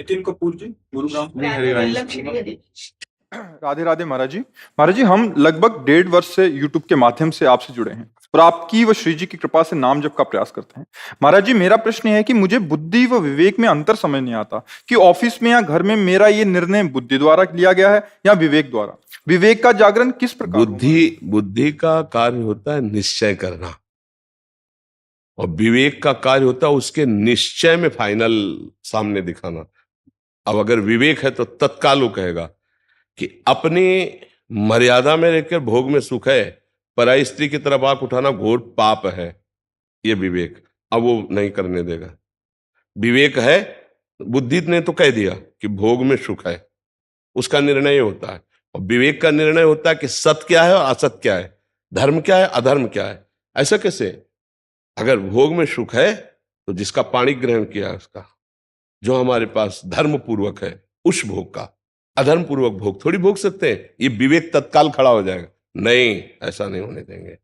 नितिन कपूर जी, गुरुग्राम। राधे राधे महाराज जी। महाराज जी, हम लगभग 1.5 वर्ष से यूट्यूब के माध्यम से आपसे जुड़े हैं और आपकी व श्री जी की कृपा से नाम जप का प्रयास करते हैं। महाराज जी, मेरा प्रश्न है कि मुझे बुद्धि व विवेक में अंतर समझ नहीं आता कि ऑफिस में या घर में मेरा ये निर्णय बुद्धि द्वारा लिया गया है या विवेक द्वारा। विवेक का जागरण किस प्रकार? बुद्धि का कार्य होता है निश्चय करना और विवेक का कार्य होता है उसके निश्चय में फाइनल सामने दिखाना। अब अगर विवेक है तो तत्काल वो कहेगा कि अपनी मर्यादा में रहकर भोग में सुख है, पराई स्त्री की तरफ आंख उठाना घोर पाप है, ये विवेक। अब वो नहीं करने देगा। विवेक है, बुद्धि ने तो कह दिया कि भोग में सुख है, उसका निर्णय होता है। और विवेक का निर्णय होता है कि सत्य क्या है और असत्य क्या है, धर्म क्या है अधर्म क्या है। ऐसा कैसे? अगर भोग में सुख है तो जिसका पाणी ग्रहण किया उसका, जो हमारे पास धर्म पूर्वक है उस भोग का, अधर्म पूर्वक भोग थोड़ी भोग सकते हैं। ये विवेक तत्काल खड़ा हो जाएगा, नहीं ऐसा नहीं होने देंगे।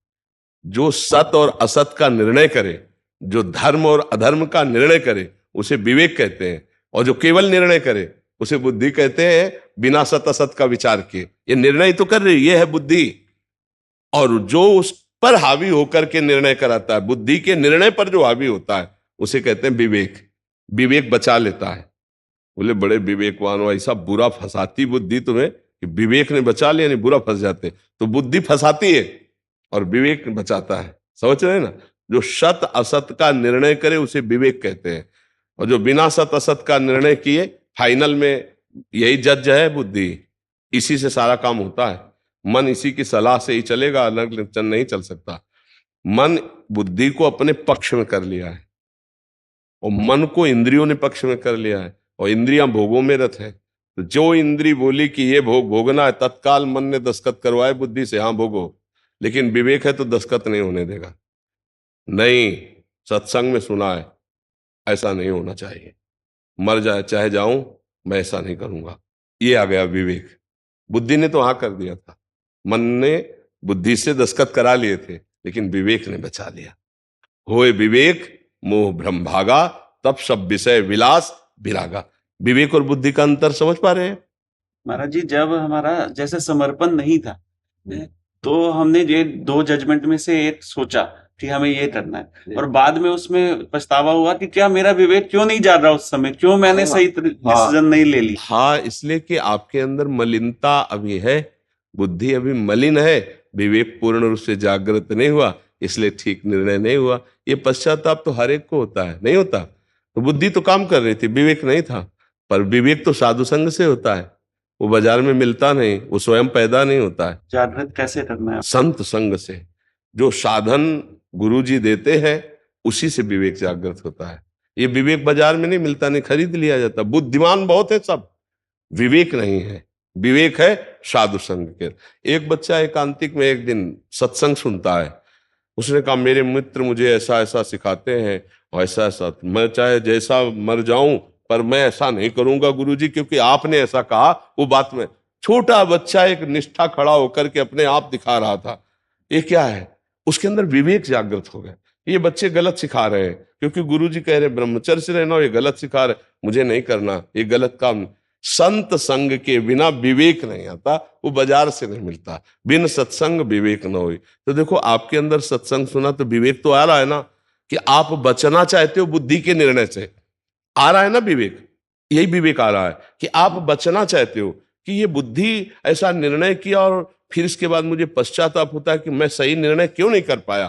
जो सत्य और असत का निर्णय करे, जो धर्म और अधर्म का निर्णय करे, उसे विवेक कहते हैं। और जो केवल निर्णय करे उसे बुद्धि कहते हैं, बिना सत असत का विचार किए। ये निर्णय तो कर रही, ये है बुद्धि। और जो उस पर हावी होकर के निर्णय कराता है, बुद्धि के निर्णय पर जो हावी होता है, उसे कहते हैं विवेक। विवेक बचा लेता है। बोले बड़े विवेकवान हो, ऐसा बुरा फंसाती बुद्धि तुम्हें कि विवेक ने बचा लिया, नहीं बुरा फंस जाते। तो बुद्धि फंसाती है और विवेक बचाता है। समझ रहे हैं ना? जो सत असत का निर्णय करे उसे विवेक कहते हैं, और जो बिना सत असत का निर्णय किए फाइनल में यही जज है बुद्धि। इसी से सारा काम होता है। मन इसी की सलाह से ही चलेगा, अलग नहीं चल सकता। मन बुद्धि को अपने पक्ष में कर लिया है और मन को इंद्रियों ने पक्ष में कर लिया है, और इंद्रियां भोगों में रत है। तो जो इंद्री बोली कि ये भोग भोगना है, तत्काल मन ने दस्तखत करवाए बुद्धि से, हाँ भोगो। लेकिन विवेक है तो दस्तखत नहीं होने देगा। नहीं, सत्संग में सुना है ऐसा नहीं होना चाहिए, मर जाए चाहे जाऊं, मैं ऐसा नहीं करूंगा। ये आ गया विवेक। बुद्धि ने तो हाँ कर दिया था, मन ने बुद्धि से दस्तखत करा लिए थे, लेकिन विवेक ने बचा लिया। होए विवेक मोह भ्रम भागा, तब सब विषय विलास विरागा। विवेक और बुद्धि का अंतर समझ पा रहे हैं महाराज जी? जब हमारा जैसे समर्पण नहीं था तो हमने ये 2 जजमेंट में से एक सोचा कि हमें ये करना है, और बाद में उसमें पछतावा हुआ कि क्या मेरा विवेक क्यों नहीं जा रहा उस समय, क्यों मैंने सही डिसीजन नहीं ले ली। हाँ, इसलिए कि आपके अंदर मलिनता अभी है, बुद्धि अभी मलिन है, विवेक पूर्ण रूप से जागृत नहीं हुआ, इसलिए ठीक निर्णय नहीं हुआ। ये पश्चाताप तो हर एक को होता है, नहीं होता? तो बुद्धि तो काम कर रही थी, विवेक नहीं था। पर विवेक तो साधु संग से होता है, वो बाजार में मिलता नहीं, वो स्वयं पैदा नहीं होता है। जागृत कैसे करना है? संत संग से। जो साधन गुरुजी देते हैं उसी से विवेक जागृत होता है। ये विवेक बाजार में नहीं मिलता, नहीं खरीद लिया जाता। बुद्धिमान बहुत है सब, विवेक नहीं है। विवेक है साधु संग के। एक बच्चा एकांतिक में एक दिन सत्संग सुनता है, उसने कहा मेरे मित्र मुझे ऐसा ऐसा सिखाते हैं और ऐसा ऐसा, मैं चाहे जैसा मर जाऊं पर मैं ऐसा नहीं करूंगा गुरुजी, क्योंकि आपने ऐसा कहा। वो बात में छोटा बच्चा एक निष्ठा खड़ा होकर के अपने आप दिखा रहा था। ये क्या है? उसके अंदर विवेक जागृत हो गया। ये बच्चे गलत सिखा रहे हैं, क्योंकि गुरुजी कह रहे ब्रह्मचर्य से रहना, ये गलत सिखा रहे, मुझे नहीं करना, ये गलत काम। संत संग के बिना विवेक नहीं आता, वो बाजार से नहीं मिलता। बिन सत्संग विवेक न होई। तो देखो आपके अंदर सत्संग सुना तो विवेक तो आ रहा है ना, कि आप बचना चाहते हो बुद्धि के निर्णय से, आ रहा है ना विवेक। यही विवेक आ रहा है कि आप बचना चाहते हो कि ये बुद्धि ऐसा निर्णय किया और फिर इसके बाद मुझे पश्चाताप होता है कि मैं सही निर्णय क्यों नहीं कर पाया।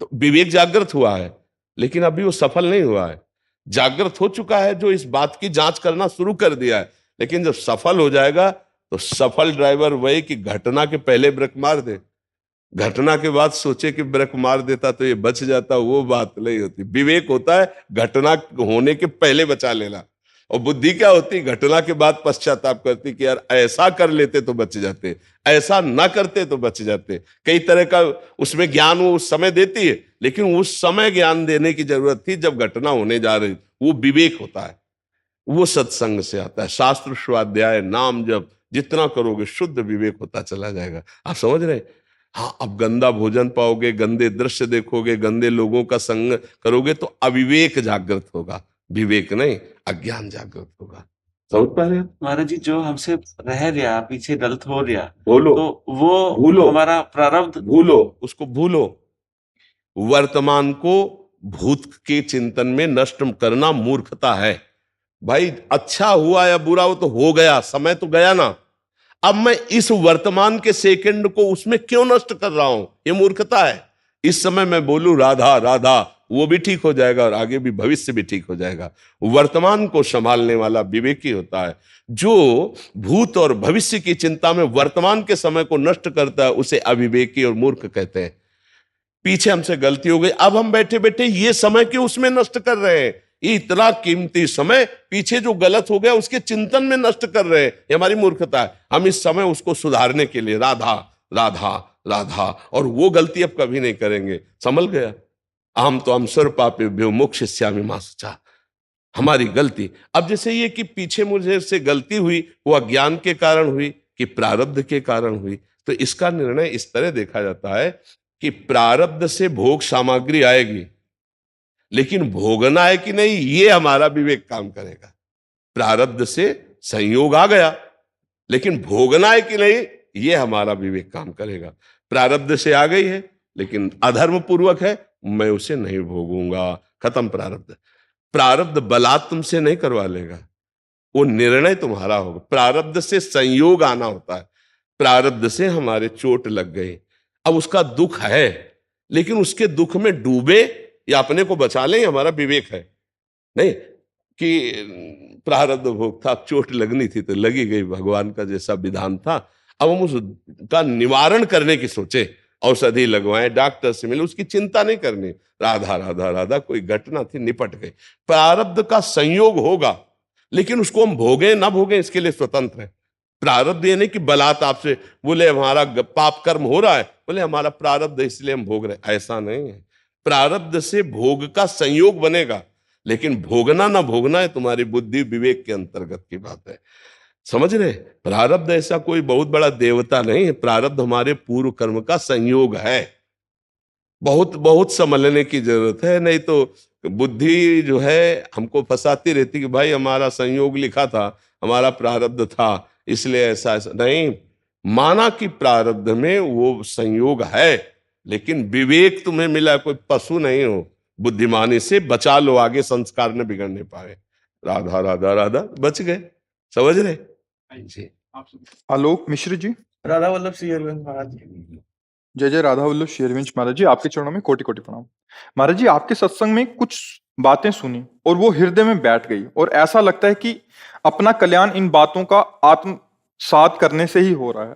तो विवेक जागृत हुआ है, लेकिन अभी वो सफल नहीं हुआ है। जागृत हो चुका है जो इस बात की जांच करना शुरू कर दिया है, लेकिन जब सफल हो जाएगा तो सफल ड्राइवर वही कि घटना के पहले ब्रेक मार दे, घटना के बाद सोचे कि ब्रेक मार देता तो ये बच जाता, वो बात नहीं होती। विवेक होता है घटना होने के पहले बचा लेना, और बुद्धि क्या होती? घटना के बाद पश्चाताप करती कि यार ऐसा कर लेते तो बच जाते, ऐसा ना करते तो बच जाते। कई तरह का उसमें ज्ञान वो उस समय देती है, लेकिन उस समय ज्ञान देने की जरूरत थी जब घटना होने जा रही। वो विवेक होता है, वो सत्संग से आता है। शास्त्र स्वाध्याय नाम जब जितना करोगे शुद्ध विवेक होता चला जाएगा। आप समझ रहे? हाँ, अब गंदा भोजन पाओगे, गंदे दृश्य देखोगे, गंदे लोगों का संग करोगे तो अविवेक जागृत होगा, विवेक नहीं, अज्ञान जागृत होगा। समझ पा रहे हैं? महाराज जी, जो हमसे रह रहा, पीछे गलत हो रहा, बोलो, तो वो भूलो, हमारा प्रारब्ध। भूलो, उसको भूलो। वर्तमान को भूत के चिंतन में नष्ट करना मूर्खता है। भाई अच्छा हुआ या बुरा हो तो हो गया, समय तो गया ना। अब मैं इस वर्तमान के सेकंड को उसमें क्यों नष्ट कर रहा हूं? ये मूर्खता है। इस समय मैं बोलूं राधा राधा, वो भी ठीक हो जाएगा और आगे भी भविष्य भी ठीक हो जाएगा। वर्तमान को संभालने वाला विवेकी होता है। जो भूत और भविष्य की चिंता में वर्तमान के समय को नष्ट करता है उसे अविवेकी और मूर्ख कहते हैं। पीछे हमसे गलती हो गई, अब हम बैठे बैठे ये समय क्यों उसमें नष्ट कर रहे हैं? ये इतना कीमती समय पीछे जो गलत हो गया उसके चिंतन में नष्ट कर रहे हैं, ये हमारी मूर्खता है। हम इस समय उसको सुधारने के लिए राधा राधा राधा, और वो गलती अब कभी नहीं करेंगे। समझ गया? अहम तो अमसर पापेभ्यो मोक्षयिष्यामि मा शुचा। हमारी गलती अब जैसे ये कि पीछे मुझे से गलती हुई, वो अज्ञान के कारण हुई कि प्रारब्ध के कारण हुई, तो इसका निर्णय इस तरह देखा जाता है कि प्रारब्ध से भोग सामग्री आएगी, लेकिन भोगना है कि नहीं ये हमारा विवेक काम करेगा। प्रारब्ध से संयोग आ गया, लेकिन भोगना है कि नहीं ये हमारा विवेक काम करेगा। प्रारब्ध से आ गई है लेकिन अधर्म पूर्वक है, मैं उसे नहीं भोगूंगा, खत्म प्रारब्ध। प्रारब्ध बलात् तुमसे नहीं करवा लेगा, वो निर्णय तुम्हारा होगा। प्रारब्ध से संयोग आना होता है। प्रारब्ध से हमारे चोट लग गई, अब उसका दुख है, लेकिन उसके दुख में डूबे या अपने को बचा लें, हमारा विवेक है। नहीं कि प्रारब्ध भोग था, चोट लगनी थी तो लगी गई, भगवान का जैसा विधान था। अब हम उसका निवारण करने की सोचे, औषधि लगवाएं, डॉक्टर से मिले, उसकी चिंता नहीं करनी। राधा राधा राधा, कोई घटना थी निपट गई। प्रारब्ध का संयोग होगा, लेकिन उसको हम भोगे ना भोगे इसके लिए स्वतंत्र है। प्रारब्ध ये नहीं कि बलात् आपसे बोले हमारा पाप कर्म हो रहा है, बोले हमारा प्रारब्ध इसलिए हम भोग रहे, ऐसा नहीं है। प्रारब्ध से भोग का संयोग बनेगा, लेकिन भोगना ना भोगना है तुम्हारी बुद्धि विवेक के अंतर्गत की बात है। समझ रहे? प्रारब्ध ऐसा कोई बहुत बड़ा देवता नहीं है, प्रारब्ध हमारे पूर्व कर्म का संयोग है। बहुत बहुत समझने की जरूरत है, नहीं तो बुद्धि जो है हमको फंसाती रहती कि भाई हमारा संयोग लिखा था, हमारा प्रारब्ध था, इसलिए ऐसा ऐसा नहीं। माना कि प्रारब्ध में वो संयोग है, लेकिन विवेक तुम्हें मिला, कोई पशु नहीं हो। बुद्धिमानी से बचा लो, आगे संस्कार न बिगड़ने पाए। राधा राधा राधा, बच गए। समझ रहे जी? आलोक मिश्र जी। राधा वल्लभ श्री अरविंद महाराज जी। जय जय राधा वल्लभ श्री अरविंद महाराज जी, आपके चरणों में कोटि कोटि प्रणाम। महाराज जी, आपके सत्संग में कुछ बातें सुनी और वो हृदय में बैठ गई, और ऐसा लगता है कि अपना कल्याण इन बातों का आत्मसात करने से ही हो रहा है।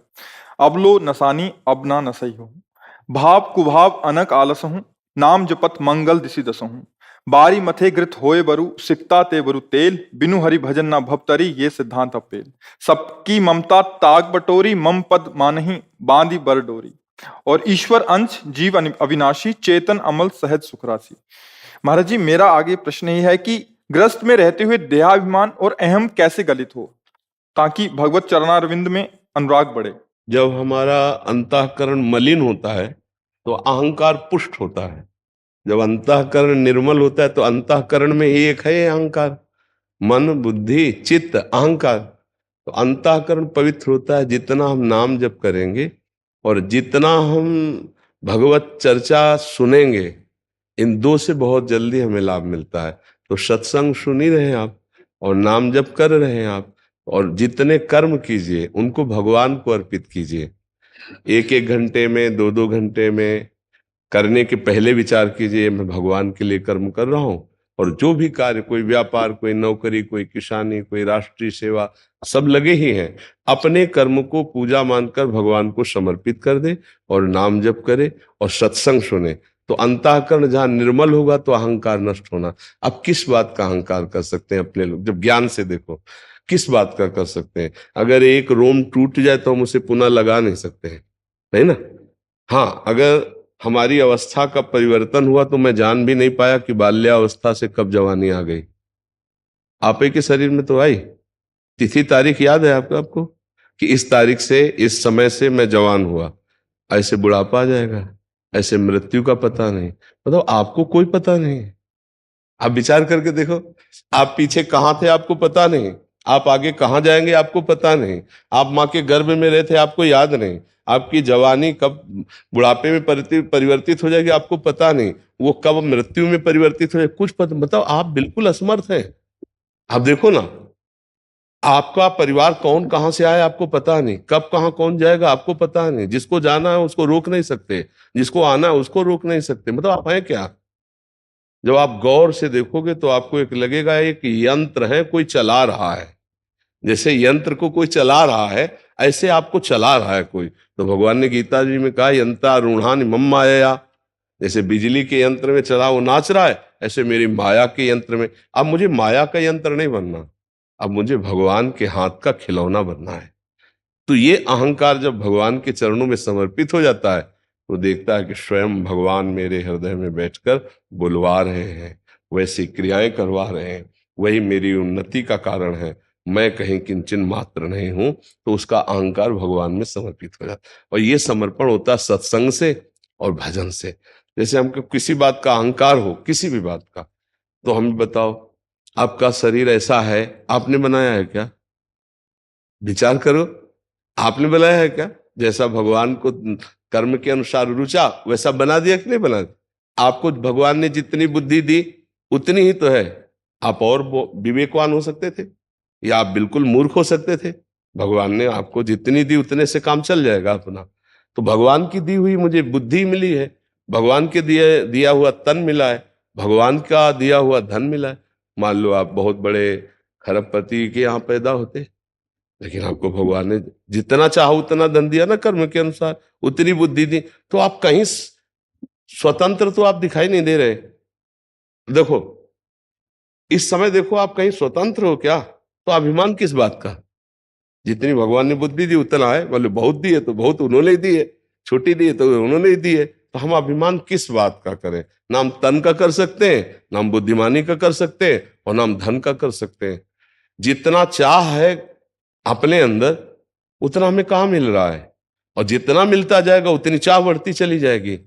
अब लो नसानी अब ना नसई हो, भाव कुभाव अनक आलस हूं, नाम जपत मंगल दिशि दस हूं, बारी मथे घृत होए बरु सिकता ते बरु तेल, बिनु हरि भजन ना भवतरी ये सिद्धांत अपेल, सबकी ममता ताग बटोरी मम पद मानही बांधी बर डोरी, और ईश्वर अंश जीव अविनाशी चेतन अमल सहज सुखरासी। महाराज जी, मेरा आगे प्रश्न ये है कि ग्रस्त में रहते हुए देहाभिमान और अहम कैसे गलित हो ताकि भगवत चरणारविंद में अनुराग बढ़े। जब हमारा अंतःकरण मलिन होता है तो अहंकार पुष्ट होता है। जब अंतःकरण निर्मल होता है तो अंतःकरण में ही एक है अहंकार, मन बुद्धि चित्त अहंकार। तो अंतःकरण पवित्र होता है जितना हम नाम जप करेंगे और जितना हम भगवत चर्चा सुनेंगे, इन दो से बहुत जल्दी हमें लाभ मिलता है। तो सत्संग सुन ही रहे हैं आप और नाम जप कर रहे हैं आप, और जितने कर्म कीजिए उनको भगवान को अर्पित कीजिए। एक एक घंटे में, दो दो घंटे में करने के पहले विचार कीजिए मैं भगवान के लिए कर्म कर रहा हूं, और जो भी कार्य, कोई व्यापार, कोई नौकरी, कोई किसानी, कोई राष्ट्रीय सेवा, सब लगे ही हैं। अपने कर्म को पूजा मानकर भगवान को समर्पित कर दे और नाम जप करे और सत्संग सुने। तो अंतःकरण जहां निर्मल होगा तो अहंकार नष्ट होना। अब किस बात का अहंकार कर सकते हैं अपने लोग? जब ज्ञान से देखो किस बात का कर सकते हैं? अगर एक रोम टूट जाए तो हम उसे पुनः लगा नहीं सकते हैं, नहीं ना? हाँ, अगर हमारी अवस्था का परिवर्तन हुआ तो मैं जान भी नहीं पाया कि बाल्यावस्था से कब जवानी आ गई। आपे के शरीर में तो आई, तिथि तारीख याद है आपको कि इस तारीख से इस समय से मैं जवान हुआ। ऐसे बुढ़ापा आ जाएगा, ऐसे मृत्यु का पता नहीं। मतलब आपको कोई पता नहीं। आप विचार करके देखो, आप पीछे कहाँ थे आपको पता नहीं, आप आगे कहाँ जाएंगे आपको पता नहीं। आप माँ के गर्भ में रहे थे, आपको याद नहीं। आपकी जवानी कब बुढ़ापे में परिवर्तित हो जाएगी आपको पता नहीं। वो कब मृत्यु में परिवर्तित हो जाए कुछ पता, मतलब आप बिल्कुल असमर्थ हैं। आप देखो ना, आपका परिवार कौन कहां से आया आपको पता नहीं, कब कहां कौन जाएगा आपको पता नहीं। जिसको जाना है उसको रोक नहीं सकते, जिसको आना है उसको रोक नहीं सकते। मतलब आप हैं क्या? जब आप गौर से देखोगे तो आपको एक लगेगा एक यंत्र है, कोई चला रहा है। जैसे यंत्र को कोई चला रहा है, ऐसे आपको चला रहा है कोई। तो भगवान ने गीता जी में कहा यंत्रारूढ़ानि मम माया। जैसे बिजली के यंत्र में चला वो नाच रहा है, ऐसे मेरी माया के यंत्र में। अब मुझे माया का यंत्र नहीं बनना, अब मुझे भगवान के हाथ का खिलौना बनना है। तो ये अहंकार जब भगवान के चरणों में समर्पित हो जाता है तो देखता है कि स्वयं भगवान मेरे हृदय में बैठकर बुलवा रहे हैं, वैसी क्रियाएं करवा रहे हैं, वही मेरी उन्नति का कारण है, मैं कहीं किंचन मात्र नहीं हूं। तो उसका अहंकार भगवान में समर्पित हो जाता है। और ये समर्पण होता है सत्संग से और भजन से। जैसे हमको किसी बात का अहंकार हो, किसी भी बात का, तो हमें बताओ आपका शरीर ऐसा है, आपने बनाया है क्या? विचार करो, आपने बनाया है क्या? जैसा भगवान को कर्म के अनुसार रुचा वैसा बना दिया कि नहीं बना दिया? आपको भगवान ने जितनी बुद्धि दी उतनी ही तो है। आप और विवेकवान हो सकते थे या आप बिल्कुल मूर्ख हो सकते थे। भगवान ने आपको जितनी दी उतने से काम चल जाएगा अपना। तो भगवान की दी हुई मुझे बुद्धि मिली है, भगवान के दिया हुआ तन मिला है, भगवान का दिया हुआ धन मिला है। मान लो आप बहुत बड़े खरबपति के यहाँ पैदा होते, लेकिन आपको भगवान ने जितना चाहा उतना धन दिया ना, कर्म के अनुसार उतनी बुद्धि दी, तो आप कहीं स्वतंत्र तो आप दिखाई नहीं दे रहे। देखो इस समय देखो आप कहीं स्वतंत्र हो क्या? तो अभिमान किस बात का? जितनी भगवान ने बुद्धि दी उतना है, मतलब बहुत दी है तो बहुत उन्होंने दी है, छोटी दी है तो उन्होंने दी है। तो हम अभिमान किस बात का करें? नाम तन का कर सकते हैं, नाम बुद्धिमानी का कर सकते हैं, और नाम धन का कर सकते हैं। जितना चाह है अपने अंदर उतना हमें कहाँ मिल रहा है, और जितना मिलता जाएगा उतनी चाह बढ़ती चली जाएगी।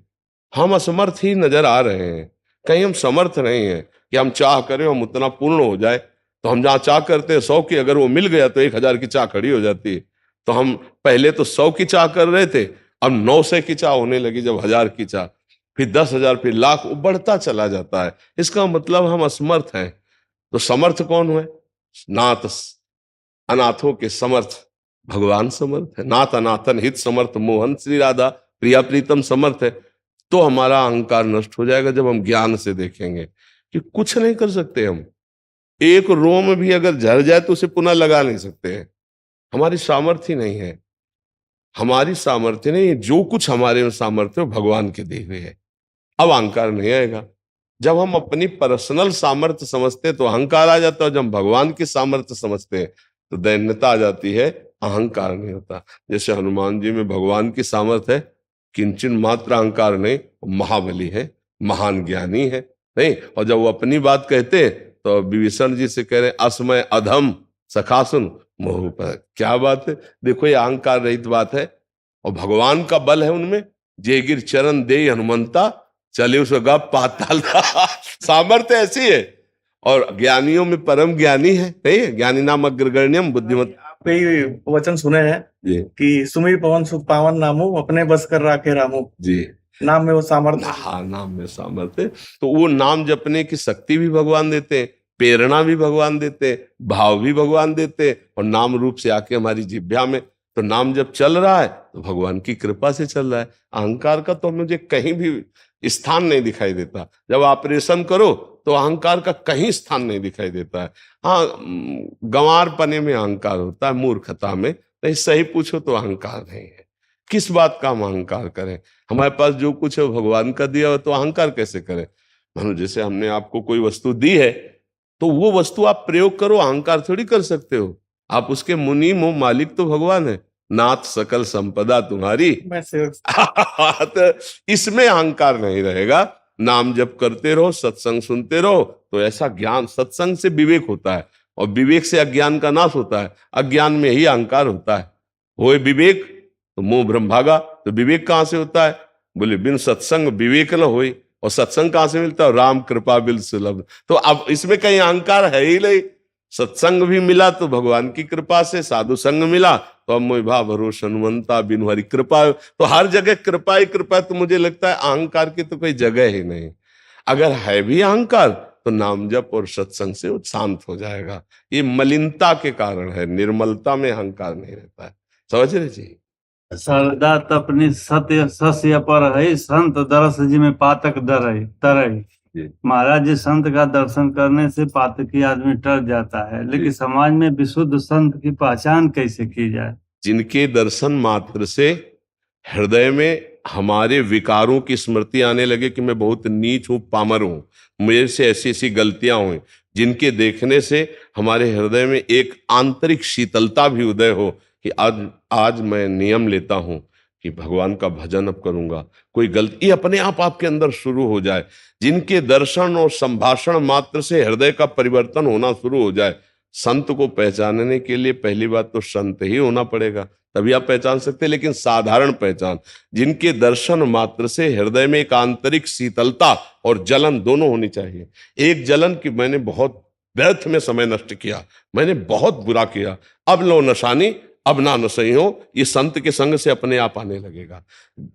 हम असमर्थ ही नजर आ रहे हैं, कहीं हम समर्थ नहीं है कि हम चाह करें हम उतना पूर्ण हो जाए। तो हम जहाँ चाह करते हैं 100 की, अगर वो मिल गया तो 1000 की चाह खड़ी हो जाती है। तो हम पहले तो 100 की चाह कर रहे थे, अब 900 की चाह होने लगी, जब 1000 की चाह, फिर 10,000, फिर लाख, वो बढ़ता चला जाता है। इसका मतलब हम असमर्थ हैं। तो समर्थ कौन है? नाथ अनाथों के समर्थ भगवान समर्थ है। नाथ अनाथन हित समर्थ मोहन श्री राधा प्रिया प्रीतम समर्थ है। तो हमारा अहंकार नष्ट हो जाएगा जब हम ज्ञान से देखेंगे कि कुछ नहीं कर सकते हम। एक रोम भी अगर झड़ जाए तो उसे पुनः लगा नहीं सकते हैं। हमारी सामर्थ्य नहीं है, हमारी सामर्थ्य नहीं है। जो कुछ हमारे में सामर्थ्य है भगवान के दिए हुए है। अब अहंकार नहीं आएगा। जब हम अपनी पर्सनल सामर्थ्य समझते हैं तो अहंकार आ जाता है, जब हम भगवान की सामर्थ्य समझते हैं तो दैन्यता आ जाती है, अहंकार नहीं होता। जैसे हनुमान जी में भगवान की सामर्थ्य है, किंचन मात्र अहंकार नहीं, महाबली है, महान ज्ञानी है नहीं। और जब वो अपनी बात कहते हैं तो विभीषण जी से कह रहे असमय अधम सखासुन मोह पर। क्या बात है, देखो ये अहंकार रहित बात है। और भगवान का बल है उनमें, जेगिर चरण दे हनुमंता चले उस गप पाताल। सामर्थ्य ऐसी है। और ज्ञानियों में परम ज्ञानी है, नहीं है? ज्ञानी नाम अग्रगण्यम बुद्धिमत। कई वचन सुने हैं कि सुमिर पवन सुख पावन नामो अपने बस कर राखे रामो जी। नाम में वो सामर्थ्य। हाँ, नाम में सामर्थ्य। तो वो नाम जपने की शक्ति भी भगवान देते हैं, प्रेरणा भी भगवान देते हैं, भाव भी भगवान देते हैं, और नाम रूप से आके हमारी जिह्वा में। तो नाम जब चल रहा है तो भगवान की कृपा से चल रहा है। अहंकार का तो मुझे कहीं भी स्थान नहीं दिखाई देता। जब ऑपरेशन करो तो अहंकार का कहीं स्थान नहीं दिखाई देता है। हाँ, गंवार पने में अहंकार होता है, मूर्खता में। नहीं, सही पूछो तो अहंकार नहीं है। किस बात का हम अहंकार करें? हमारे पास जो कुछ है भगवान का दिया हो, तो अहंकार कैसे करें? मानो जैसे हमने आपको कोई वस्तु दी है तो वो वस्तु आप प्रयोग करो, अहंकार थोड़ी कर सकते हो। आप उसके मुनीम हो, मालिक तो भगवान है। नाथ सकल संपदा तुम्हारी। मैं सेवक। तो इसमें अहंकार नहीं रहेगा। नाम जप करते रहो, सत्संग सुनते रहो, तो ऐसा ज्ञान, सत्संग से विवेक होता है, और विवेक से अज्ञान का नाश होता है। अज्ञान में ही अहंकार होता है। होए विवेक तो मोह भ्रम भागा। तो विवेक कहां से होता है? बोले बिन सत्संग विवेक न होई। और सत्संग कहां से मिलता है? राम कृपा बिल सुलभ। तो अब इसमें कहीं अहंकार है ही नहीं। सत्संग भी मिला तो भगवान की कृपा से, साधु संग मिला तो अब मोहि भाव भरोस हनुमंता बिनु हरि कृपा। तो हर जगह कृपा ही कृपा। तो मुझे लगता है अहंकार की तो कोई जगह ही नहीं। अगर है भी अहंकार तो नाम जप और सत्संग से वो शांत हो जाएगा। ये मलिनता के कारण है, निर्मलता में अहंकार नहीं रहता है। समझ रहे जी? सरदा तपनी सत्य सस्य पर है, संत दरस जी में पातक दरई तरई। महाराज जी, संत का दर्शन करने से पातकी आदमी डर जाता है, लेकिन समाज में विशुद्ध संत की पहचान कैसे की जाए? जिनके दर्शन मात्र से हृदय में हमारे विकारों की स्मृति आने लगे कि मैं बहुत नीच हूं, पामर हूं, मेरे से ऐसी ऐसी गलतियां हुई, जिनके देखने से हमारे हृदय में एक आंतरिक शीतलता भी उदय हो कि आज मैं नियम लेता हूं कि भगवान का भजन अब करूंगा, कोई गलती अपने आप आपके अंदर शुरू हो जाए। जिनके दर्शन और संभाषण मात्र से हृदय का परिवर्तन होना शुरू हो जाए। संत को पहचानने के लिए पहली बात तो संत ही होना पड़ेगा, तभी आप पहचान सकते हैं। लेकिन साधारण पहचान, जिनके दर्शन मात्र से हृदय में एक आंतरिक शीतलता और जलन दोनों होनी चाहिए। एक जलन कि मैंने बहुत व्यर्थ में समय नष्ट किया, मैंने बहुत बुरा किया, अब लो नशानी, अब ना नशई हो, ये संत के संग से अपने आप आने लगेगा।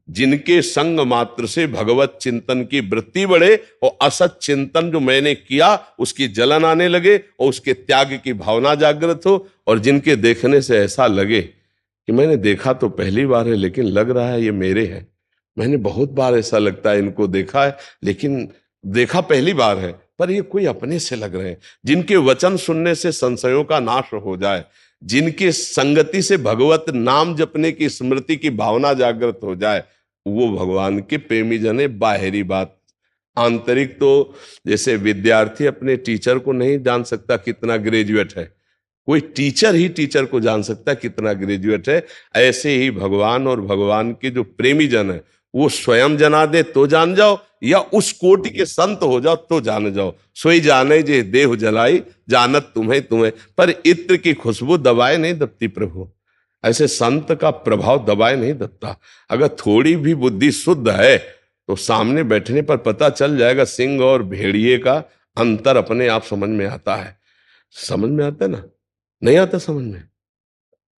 जिनके संग मात्र से भगवत चिंतन की वृत्ति बढ़े और असत चिंतन जो मैंने किया उसकी जलन आने लगे और उसके त्याग की भावना जागृत हो। और जिनके देखने से ऐसा लगे कि मैंने देखा तो पहली बार है लेकिन लग रहा है ये मेरे हैं, मैंने बहुत बार ऐसा लगता है इनको देखा है लेकिन देखा पहली बार है, पर ये कोई अपने से लग रहे हैं। जिनके वचन सुनने से संशयों का नाश हो जाए, जिनके संगति से भगवत नाम जपने की स्मृति की भावना जागृत हो जाए, वो भगवान के प्रेमी जन है। बाहरी बात, आंतरिक तो जैसे विद्यार्थी अपने टीचर को नहीं जान सकता कितना ग्रेजुएट है, कोई टीचर ही टीचर को जान सकता है कितना ग्रेजुएट है। ऐसे ही भगवान और भगवान के जो प्रेमी जन है वो स्वयं जना दे तो जान जाओ, या उस कोटि के संत हो जाओ तो जान जाओ। सोई जाने जे देह जलाई, जानत तुम्हें तुम्हें, पर इत्र की खुशबू दबाए नहीं दबती प्रभु। ऐसे संत का प्रभाव दबाए नहीं दबता। अगर थोड़ी भी बुद्धि शुद्ध है तो सामने बैठने पर पता चल जाएगा। सिंह और भेड़िए का अंतर अपने आप समझ में आता है। समझ में आता है ना? नहीं आता समझ में?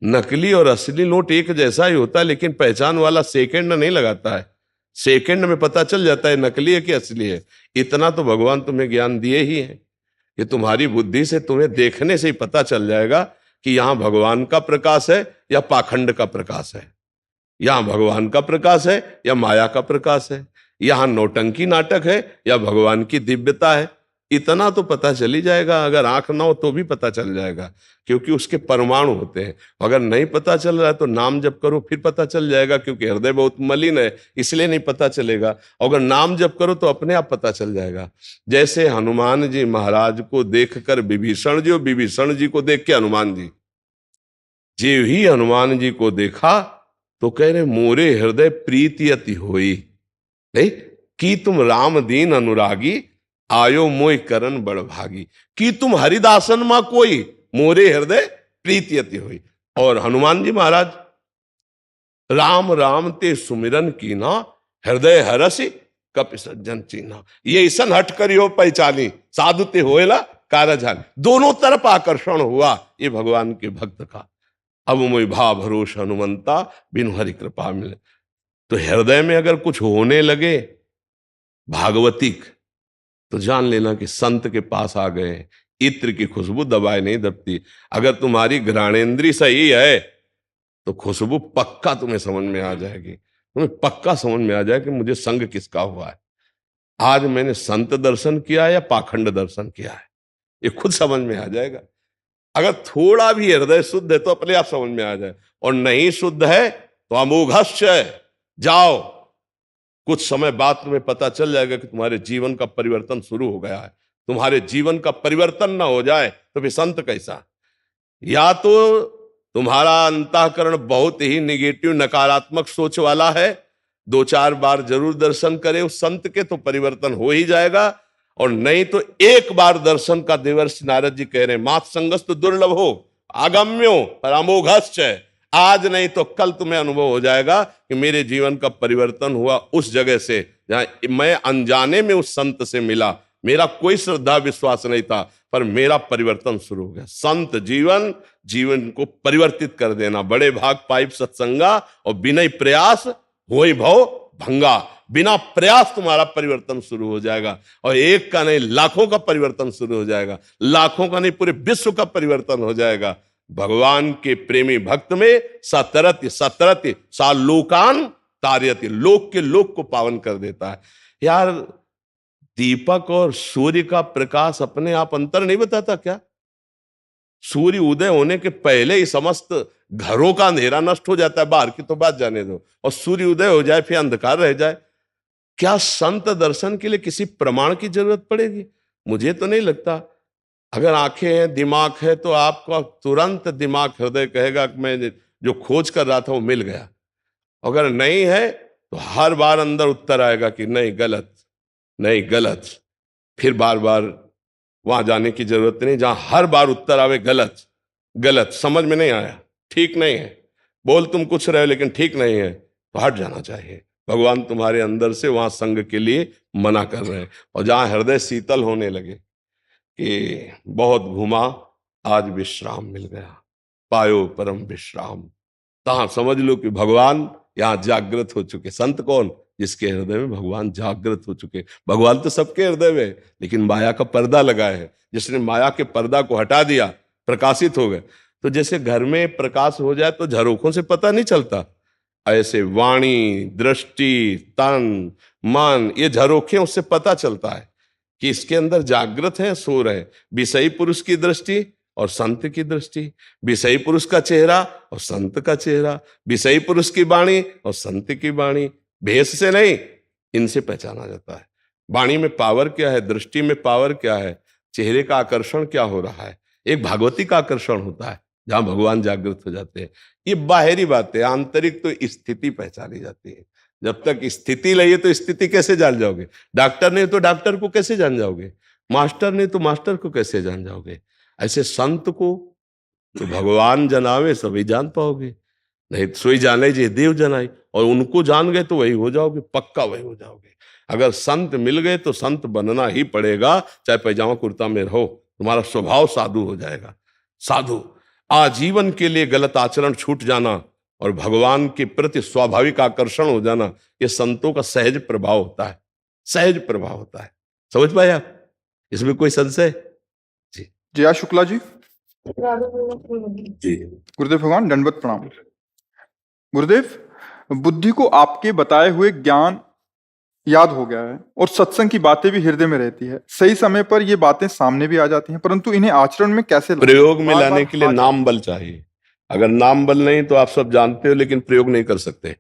नकली और असली नोट एक जैसा ही होता है, लेकिन पहचान वाला सेकंड नहीं लगाता है। सेकंड में पता चल जाता है नकली है कि असली है। इतना तो भगवान तुम्हें ज्ञान दिए ही है कि तुम्हारी बुद्धि से तुम्हें देखने से ही पता चल जाएगा कि यहां भगवान का प्रकाश है या पाखंड का प्रकाश है, यहां भगवान का प्रकाश है या माया का प्रकाश है, यहां नौटंकी नाटक है या भगवान की दिव्यता है। इतना तो पता चल ही जाएगा। अगर आंख ना हो तो भी पता चल जाएगा, क्योंकि उसके परमाणु होते हैं। अगर नहीं पता चल रहा है तो नाम जप करो, फिर पता चल जाएगा, क्योंकि हृदय बहुत मलिन है इसलिए नहीं पता चलेगा। अगर नाम जप करो तो अपने आप पता चल जाएगा। जैसे हनुमान जी महाराज को देखकर विभीषण जी, और विभीषण जी को देख के हनुमान जी, जे ही हनुमान जी को देखा तो कह रहे मोरे हृदय प्रीति अति होई, नहीं कि तुम राम दीन अनुरागी, आयो मोय करन बड़ भागी, कि तुम हरिदासन मां कोई, मोरे हृदय प्रीति अति हुई। और हनुमान जी महाराज राम राम ते सुमिरन कीना, हृदय हरसि कपि सज्जन चीना, ये ईसन हट करियो पहचानी, साधु ते होएला कारजान। दोनों तरफ आकर्षण हुआ ये भगवान के भक्त का। अब मोहि भाव भरोस हनुमंता बिनु हरि कृपा मिले। तो हृदय में अगर कुछ होने लगे भागवतिक तो जान लेना कि संत के पास आ गए। इत्र की खुशबू दबाए नहीं दबती। अगर तुम्हारी घ्राणेंद्री सही है तो खुशबू पक्का तुम्हें समझ में आ जाएगी। तुम्हें पक्का समझ में आ जाए कि मुझे संग किसका हुआ है। आज मैंने संत दर्शन किया या पाखंड दर्शन किया है, ये खुद समझ में आ जाएगा। अगर थोड़ा भी हृदय शुद्ध है तो अपने आप समझ में आ जाए, और नहीं शुद्ध है तो अमोघश्च जाओ, कुछ समय बाद तुम्हें पता चल जाएगा कि तुम्हारे जीवन का परिवर्तन शुरू हो गया है। तुम्हारे जीवन का परिवर्तन ना हो जाए तो फिर संत कैसा? या तो तुम्हारा अंतःकरण बहुत ही निगेटिव नकारात्मक सोच वाला है, 2-4 बार जरूर दर्शन करे उस संत के तो परिवर्तन हो ही जाएगा। और नहीं तो एक बार दर्शन का देवर्षि नारद जी कह रहे हैं मात संगस्त दुर्लभ हो आगम्यो पर अमोघश्च, आज नहीं तो कल तुम्हें अनुभव हो जाएगा कि मेरे जीवन का परिवर्तन हुआ उस जगह से जहां मैं अनजाने में उस संत से मिला मेरा कोई श्रद्धा विश्वास नहीं था, पर मेरा परिवर्तन शुरू हो गया। संत जीवन को परिवर्तित कर देना। बड़े भाग पाइप सत्संगा और बिना प्रयास होई भव भंगा। बिना प्रयास तुम्हारा परिवर्तन शुरू हो जाएगा, और एक का नहीं लाखों का परिवर्तन शुरू हो जाएगा। लाखों का नहीं पूरे विश्व का परिवर्तन हो जाएगा। भगवान के प्रेमी भक्त में सतरति सतरति सा लोकान तारयति, लोक के लोक को पावन कर देता है। यार, दीपक और सूर्य का प्रकाश अपने आप अंतर नहीं बताता क्या? सूर्य उदय होने के पहले ही समस्त घरों का अंधेरा नष्ट हो जाता है, बाहर की तो बात जाने दो, और सूर्य उदय हो जाए फिर अंधकार रह जाए। क्या संत दर्शन के लिए किसी प्रमाण की जरूरत पड़ेगी? मुझे तो नहीं लगता। अगर आंखें हैं, दिमाग है, तो आपका तुरंत दिमाग हृदय कहेगा कि मैं जो खोज कर रहा था वो मिल गया। अगर नहीं है तो हर बार अंदर उत्तर आएगा कि नहीं गलत, नहीं गलत। फिर बार बार वहां जाने की जरूरत नहीं जहां हर बार उत्तर आवे गलत गलत, समझ में नहीं आया, ठीक नहीं है, बोल तुम कुछ रहे हो लेकिन ठीक नहीं है, तो हट जाना चाहिए। भगवान तुम्हारे अंदर से वहां संग के लिए मना कर रहे हैं। और जहां हृदय शीतल होने लगे कि बहुत घुमा आज विश्राम मिल गया, पायो परम विश्राम, तहां समझ लो कि भगवान यहां जागृत हो चुके। संत कौन? जिसके हृदय में भगवान जागृत हो चुके। भगवान तो सबके हृदय में, लेकिन माया का पर्दा लगा है। जिसने माया के पर्दा को हटा दिया, प्रकाशित हो गए। तो जैसे घर में प्रकाश हो जाए तो झरोखों से पता नहीं चलता, ऐसे वाणी, दृष्टि, तन, मन, ये झरोखे उससे पता चलता है कि इसके अंदर जागृत है, सो रहे। विषयी पुरुष की दृष्टि और संत की दृष्टि, विषयी पुरुष का चेहरा और संत का चेहरा, विषयी पुरुष की वाणी और संत की वाणी। भेष से नहीं, इनसे पहचाना जाता है। वाणी में पावर क्या है, दृष्टि में पावर क्या है, चेहरे का आकर्षण क्या हो रहा है। एक भागवती का आकर्षण होता है जहां भगवान जागृत हो जाते हैं। ये बाहरी बात है, आंतरिक तो स्थिति पहचानी जाती है। जब तक स्थिति नहीं है तो स्थिति कैसे जान जाओगे? डॉक्टर नहीं तो डॉक्टर को कैसे जान जाओगे? मास्टर नहीं तो मास्टर को कैसे जान जाओगे? ऐसे संत को तो भगवान जनावे सभी जान पाओगे, नहीं सोई जाने जे देव जनाई। और उनको जान गए तो वही हो जाओगे, पक्का वही हो जाओगे। अगर संत मिल गए तो संत बनना ही पड़ेगा, चाहे पैजामा कुर्ता में रहो, तुम्हारा स्वभाव साधु हो जाएगा। साधु आजीवन के लिए गलत आचरण छूट जाना और भगवान के प्रति स्वाभाविक आकर्षण हो जाना, ये संतों का सहज प्रभाव होता है। सहज प्रभाव होता है। समझ पाए आप? इसमें कोई संशय? जी जया शुक्ला जी। जी गुरुदेव भगवान दंडवत प्रणाम। गुरुदेव, बुद्धि को आपके बताए हुए ज्ञान याद हो गया है और सत्संग की बातें भी हृदय में रहती है। सही समय पर ये बातें सामने भी आ जाती हैं, परंतु इन्हें आचरण में कैसे लाएं? प्रयोग में लाने के लिए नाम बल चाहिए। अगर नाम बल नहीं तो आप सब जानते हो, लेकिन प्रयोग नहीं कर सकते।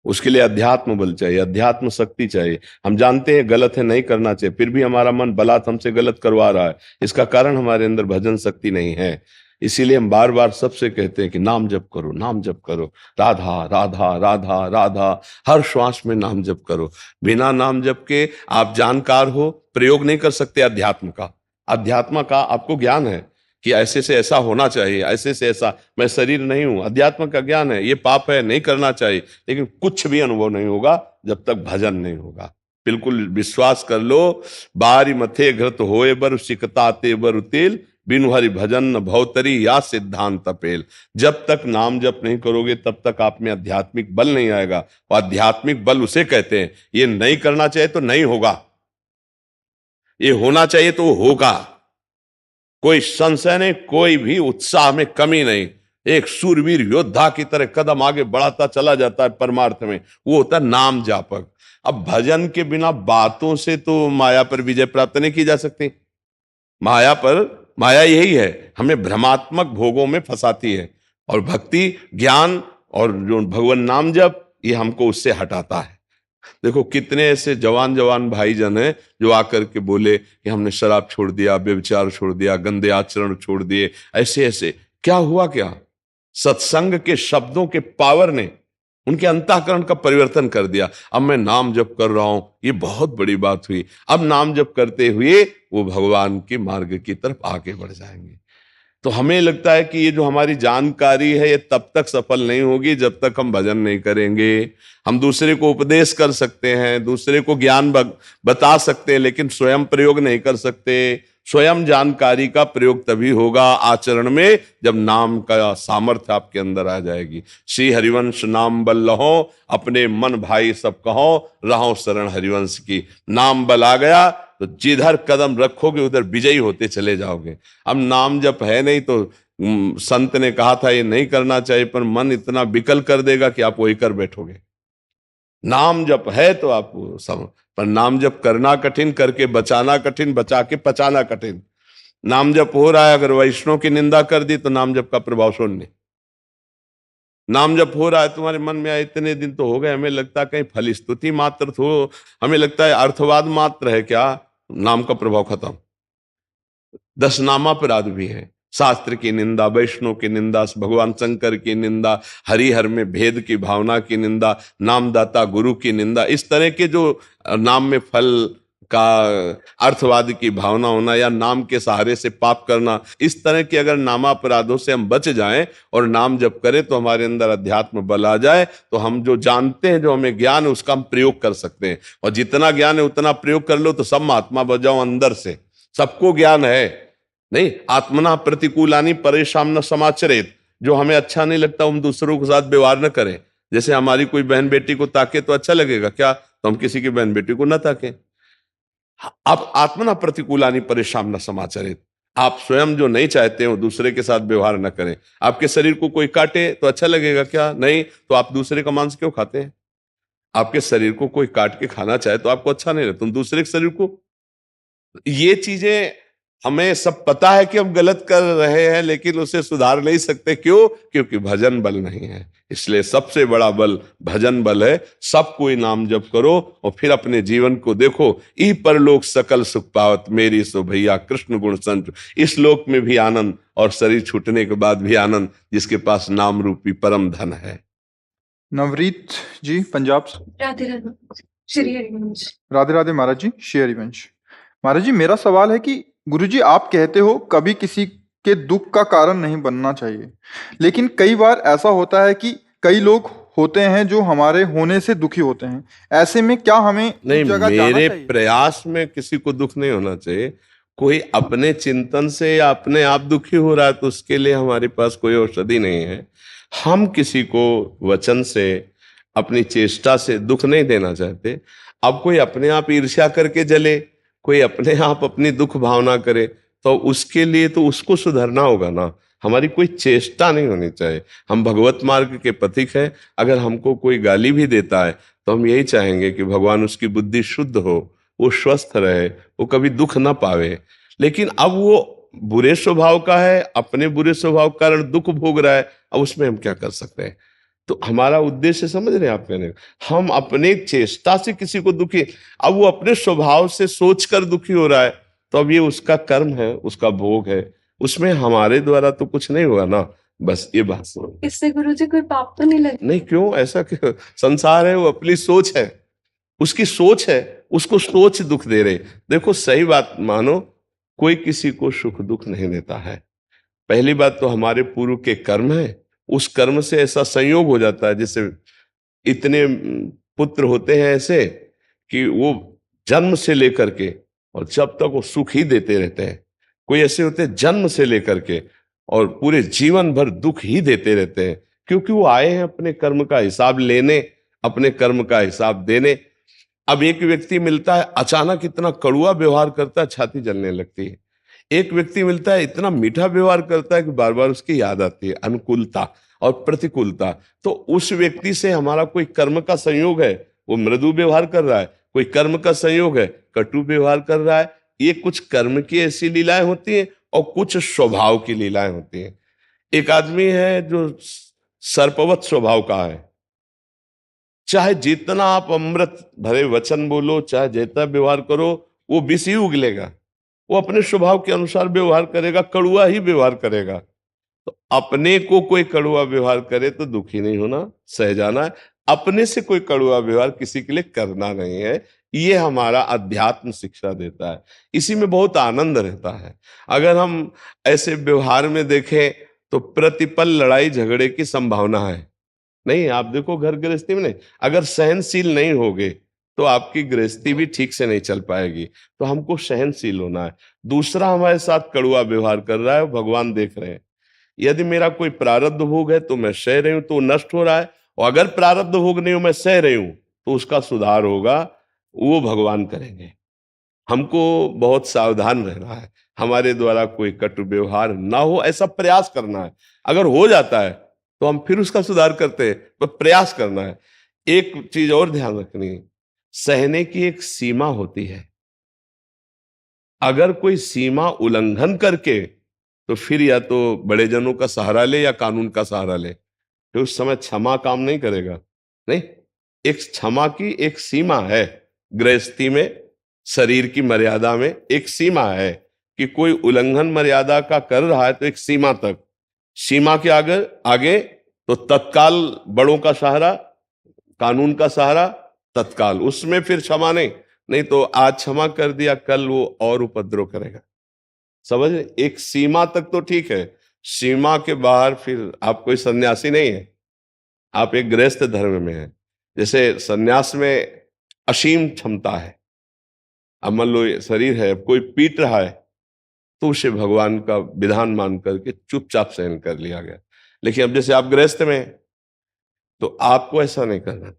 उसके लिए अध्यात्म बल चाहिए, अध्यात्म शक्ति चाहिए। हम जानते हैं गलत है, नहीं करना चाहिए, फिर भी हमारा मन बलात् हमसे गलत करवा रहा है। इसका कारण हमारे अंदर भजन शक्ति नहीं है। इसीलिए हम बार बार सबसे कहते हैं कि नाम जप करो, नाम जप करो, राधा राधा राधा राधा, हर श्वास में नाम जप करो। बिना नाम जप के आप जानकार हो, प्रयोग नहीं कर सकते अध्यात्म का। अध्यात्म का आपको ज्ञान है कि ऐसे से ऐसा होना चाहिए, ऐसे से ऐसा, मैं शरीर नहीं हूं। अध्यात्म का ज्ञान है, ये पाप है, नहीं करना चाहिए, लेकिन कुछ भी अनुभव नहीं होगा जब तक भजन नहीं होगा। बिल्कुल विश्वास कर लो, बारी मथे घृत होए बर सिकताते बर तेल, बिनु हरि भजन न भवतरी या सिद्धांत पेल। जब तक नाम जप नहीं करोगे तब तक आप में आध्यात्मिक बल नहीं आएगा। और आध्यात्मिक बल उसे कहते हैं, ये नहीं करना चाहिए तो नहीं होगा, ये होना चाहिए तो होगा। कोई संशय नहीं, कोई भी उत्साह में कमी नहीं। एक सूरवीर योद्धा की तरह कदम आगे बढ़ाता चला जाता है परमार्थ में, वो होता है नाम जापक। अब भजन के बिना बातों से तो माया पर विजय प्राप्त नहीं की जा सकती। माया यही है, हमें भ्रमात्मक भोगों में फंसाती है। और भक्ति, ज्ञान और जो भगवान नाम जप, ये हमको उससे हटाता है। देखो कितने ऐसे जवान जवान भाईजन हैं जो आकर के बोले कि हमने शराब छोड़ दिया, व्यभिचार छोड़ दिया, गंदे आचरण छोड़ दिए, ऐसे ऐसे। क्या हुआ? क्या सत्संग के शब्दों के पावर ने उनके अंतःकरण का परिवर्तन कर दिया। अब मैं नाम जप कर रहा हूं, ये बहुत बड़ी बात हुई। अब नाम जप करते हुए वो भगवान के मार्ग की तरफ आगे बढ़ जाएंगे। तो हमें लगता है कि ये जो हमारी जानकारी है ये तब तक सफल नहीं होगी जब तक हम भजन नहीं करेंगे। हम दूसरे को उपदेश कर सकते हैं, दूसरे को ज्ञान बता सकते हैं, लेकिन स्वयं प्रयोग नहीं कर सकते। स्वयं जानकारी का प्रयोग तभी होगा आचरण में जब नाम का सामर्थ्य आपके अंदर आ जाएगी। श्री हरिवंश नाम बल लहो, अपने मन भाई सब कहो, रहो शरण हरिवंश की। नाम बल आ गया तो जिधर कदम रखोगे उधर विजयी होते चले जाओगे। अब नाम जप है नहीं तो संत ने कहा था ये नहीं करना चाहिए, पर मन इतना विकल कर देगा कि आप वही कर बैठोगे। नाम जप है तो आप सब, पर नाम जप करना कठिन, करके बचाना कठिन, बचा के पचाना कठिन। नाम जप हो रहा है, अगर वैष्णव की निंदा कर दी तो नाम जप का प्रभाव शून्य। नाम जप हो रहा है, तुम्हारे मन में आए इतने दिन तो हो गए, हमें लगता है कहीं फल स्तुति मात्र हो, हमें लगता है अर्थवाद मात्र है क्या, नाम का प्रभाव खत्म। 10 नामापराध भी है, शास्त्र की निंदा, वैष्णव की निंदा, भगवान शंकर की निंदा, हरिहर में भेद की भावना की निंदा, नामदाता गुरु की निंदा। इस तरह के जो नाम में फल का अर्थवाद की भावना होना या नाम के सहारे से पाप करना, इस तरह के अगर नामापराधों से हम बच जाएं और नाम जप करें तो हमारे अंदर अध्यात्म बल आ जाए, तो हम जो जानते हैं, जो हमें ज्ञान है, उसका हम प्रयोग कर सकते हैं। और जितना ज्ञान है उतना प्रयोग कर लो तो सब महात्मा बन जाओ अंदर से। सबको ज्ञान है नहीं, आत्मना प्रतिकूलानी परेशान न समाचरित, जो हमें अच्छा नहीं लगता हम दूसरों के साथ व्यवहार न करें। जैसे हमारी कोई बहन बेटी को ताके तो अच्छा लगेगा क्या, तो हम किसी की बहन बेटी को न ताके। आप आत्मना प्रतिकूलानी परेशान न समाचरित, आप स्वयं जो नहीं चाहते हो दूसरे के साथ व्यवहार न करें। आपके शरीर को कोई काटे तो अच्छा लगेगा क्या, नहीं, तो आप दूसरे का मांस क्यों खाते हैं। आपके शरीर को कोई काट के खाना चाहे तो आपको अच्छा नहीं लगता, तुम दूसरे के शरीर को। ये चीजें हमें सब पता है कि हम गलत कर रहे हैं, लेकिन उसे सुधार नहीं सकते। क्यों? क्योंकि भजन बल नहीं है। इसलिए सबसे बड़ा बल भजन बल है। सब कोई नाम जप करो और फिर अपने जीवन को देखो। ई परलोक सकल सुख पावत, मेरी सो भैया कृष्ण गुण संत। इस लोक में भी आनंद और शरीर छूटने के बाद भी आनंद, जिसके पास नाम रूपी परम धन है। नवरीत जी पंजाब से। राधे राधे श्री हरिवंश। राधे राधे महाराज जी, श्री हरिवंश। महाराज जी, मेरा सवाल है कि गुरुजी आप कहते हो कभी किसी के दुख का कारण नहीं बनना चाहिए, लेकिन कई बार ऐसा होता है कि कई लोग होते हैं जो हमारे होने से दुखी होते हैं। ऐसे में क्या हमें नहीं, उस जगह जाना मेरे चाहिए? प्रयास में किसी को दुख नहीं होना चाहिए। कोई अपने चिंतन से या अपने आप दुखी हो रहा है तो उसके लिए हमारे पास कोई औषधि नहीं है। हम किसी को वचन से, अपनी चेष्टा से दुख नहीं देना चाहते। अब कोई अपने आप ईर्ष्या करके जले, कोई अपने आप अपनी दुख भावना करे, तो उसके लिए तो उसको सुधरना होगा ना। हमारी कोई चेष्टा नहीं होनी चाहिए। हम भगवत मार्ग के पथिक हैं। अगर हमको कोई गाली भी देता है तो हम यही चाहेंगे कि भगवान उसकी बुद्धि शुद्ध हो, वो स्वस्थ रहे, वो कभी दुख ना पावे। लेकिन अब वो बुरे स्वभाव का है, अपने बुरे स्वभाव के कारण दुख भोग रहा है, अब उसमें हम क्या कर सकते हैं। तो हमारा उद्देश्य समझ रहे हैं आप कहने का, हम अपने चेष्टा से किसी को दुखी, अब वो अपने स्वभाव से सोचकर दुखी हो रहा है तो अब ये उसका कर्म है, उसका भोग है, उसमें हमारे द्वारा तो कुछ नहीं होगा ना। बस ये बात सुनो। इससे गुरुजी कोई पाप तो नहीं लगता? नहीं, क्यों, ऐसा क्यों? संसार है, वो अपनी सोच है, उसकी सोच है, उसको सोच दुख दे रहे। देखो सही बात मानो, कोई किसी को सुख दुख नहीं देता है। पहली बात तो हमारे पूर्व के कर्म है, उस कर्म से ऐसा संयोग हो जाता है। जैसे इतने पुत्र होते हैं ऐसे कि वो जन्म से लेकर के और जब तक वो सुख ही देते रहते हैं। कोई ऐसे होते हैं जन्म से लेकर के और पूरे जीवन भर दुख ही देते रहते हैं, क्योंकि वो आए हैं अपने कर्म का हिसाब लेने, अपने कर्म का हिसाब देने। अब एक व्यक्ति मिलता है अचानक इतना कड़वा व्यवहार करता है, छाती जलने लगती है। एक व्यक्ति मिलता है इतना मीठा व्यवहार करता है कि बार बार उसकी याद आती है, अनुकूलता और प्रतिकूलता। तो उस व्यक्ति से हमारा कोई कर्म का संयोग है, वो मृदु व्यवहार कर रहा है, कोई कर्म का संयोग है, कटु व्यवहार कर रहा है। ये कुछ कर्म की ऐसी लीलाएं होती हैं और कुछ स्वभाव की लीलाएं होती हैं। एक आदमी है जो सर्पवत स्वभाव का है, चाहे जितना आप अमृत भरे वचन बोलो, चाहे जितना व्यवहार करो, वो विष ही उगलेगा। वो अपने स्वभाव के अनुसार व्यवहार करेगा, कड़ुआ ही व्यवहार करेगा। तो अपने को कोई कड़ुआ व्यवहार करे तो दुखी नहीं होना, सह जाना है। अपने से कोई कड़ुआ व्यवहार किसी के लिए करना नहीं है। ये हमारा अध्यात्म शिक्षा देता है। इसी में बहुत आनंद रहता है। अगर हम ऐसे व्यवहार में देखें तो प्रतिपल लड़ाई झगड़े की संभावना है। नहीं, आप देखो घर गृहस्थी में नहीं, अगर सहनशील नहीं होगे तो आपकी गृहस्थी भी ठीक से नहीं चल पाएगी। तो हमको सहनशील होना है। दूसरा हमारे साथ कड़वा व्यवहार कर रहा है, भगवान देख रहे हैं। यदि मेरा कोई प्रारब्ध भोग है तो मैं सह रही हूं, तो नष्ट हो रहा है। और अगर प्रारब्ध भोग नहीं हो, मैं सह रही हूं, तो उसका सुधार होगा, वो भगवान करेंगे। हमको बहुत सावधान रहना है, हमारे द्वारा कोई कटु व्यवहार ना हो, ऐसा प्रयास करना है। अगर हो जाता है तो हम फिर उसका सुधार करते हैं, पर प्रयास करना है। एक चीज और ध्यान रखनी है, सहने की एक सीमा होती है। अगर कोई सीमा उल्लंघन करके, तो फिर या तो बड़े जनों का सहारा ले या कानून का सहारा ले, फिर उस समय क्षमा काम नहीं करेगा। नहीं, एक क्षमा की एक सीमा है। गृहस्थी में, शरीर की मर्यादा में एक सीमा है कि कोई उल्लंघन मर्यादा का कर रहा है तो एक सीमा तक, सीमा के आगे आगे तो तत्काल बड़ों का सहारा, कानून का सहारा तत्काल, उसमें फिर क्षमा नहीं। नहीं तो आज क्षमा कर दिया, कल वो और उपद्रव करेगा। समझ, एक सीमा तक तो ठीक है, सीमा के बाहर फिर आप कोई सन्यासी नहीं है, आप एक गृहस्थ धर्म में हैं। जैसे सन्यास में असीम क्षमता है। अब मान लो ये शरीर है, कोई पीट रहा है तो उसे भगवान का विधान मान करके चुपचाप सहन कर लिया गया। लेकिन अब जैसे आप गृहस्थ में हैं, तो आपको ऐसा नहीं करना।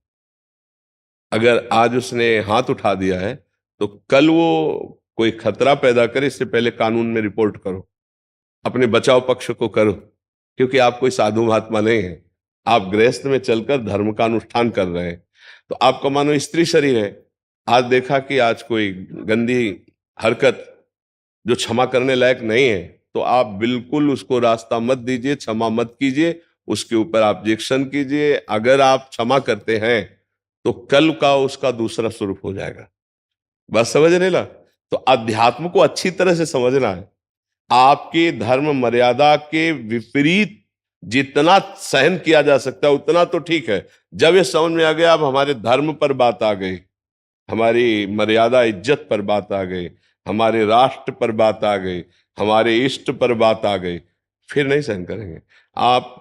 अगर आज उसने हाथ उठा दिया है तो कल वो कोई खतरा पैदा करे, इससे पहले कानून में रिपोर्ट करो, अपने बचाव पक्ष को करो, क्योंकि आप कोई साधु महात्मा नहीं है, आप गृहस्थ में चलकर धर्म का अनुष्ठान कर रहे हैं। तो आपका मानो स्त्री शरीर है, आज देखा कि आज कोई गंदी हरकत जो क्षमा करने लायक नहीं है, तो आप बिल्कुल उसको रास्ता मत दीजिए, क्षमा मत कीजिए, उसके ऊपर ऑब्जेक्शन कीजिए। अगर आप क्षमा करते हैं तो कल का उसका दूसरा स्वरूप हो जाएगा। बस समझ नहीं ला? तो अध्यात्म को अच्छी तरह से समझना है। आपके धर्म मर्यादा के विपरीत जितना सहन किया जा सकता है उतना तो ठीक है। जब ये समझ में आ गया, अब हमारे धर्म पर बात आ गई, हमारी मर्यादा इज्जत पर बात आ गई, हमारे राष्ट्र पर बात आ गई, हमारे इष्ट पर बात आ गई, फिर नहीं सहन करेंगे। आप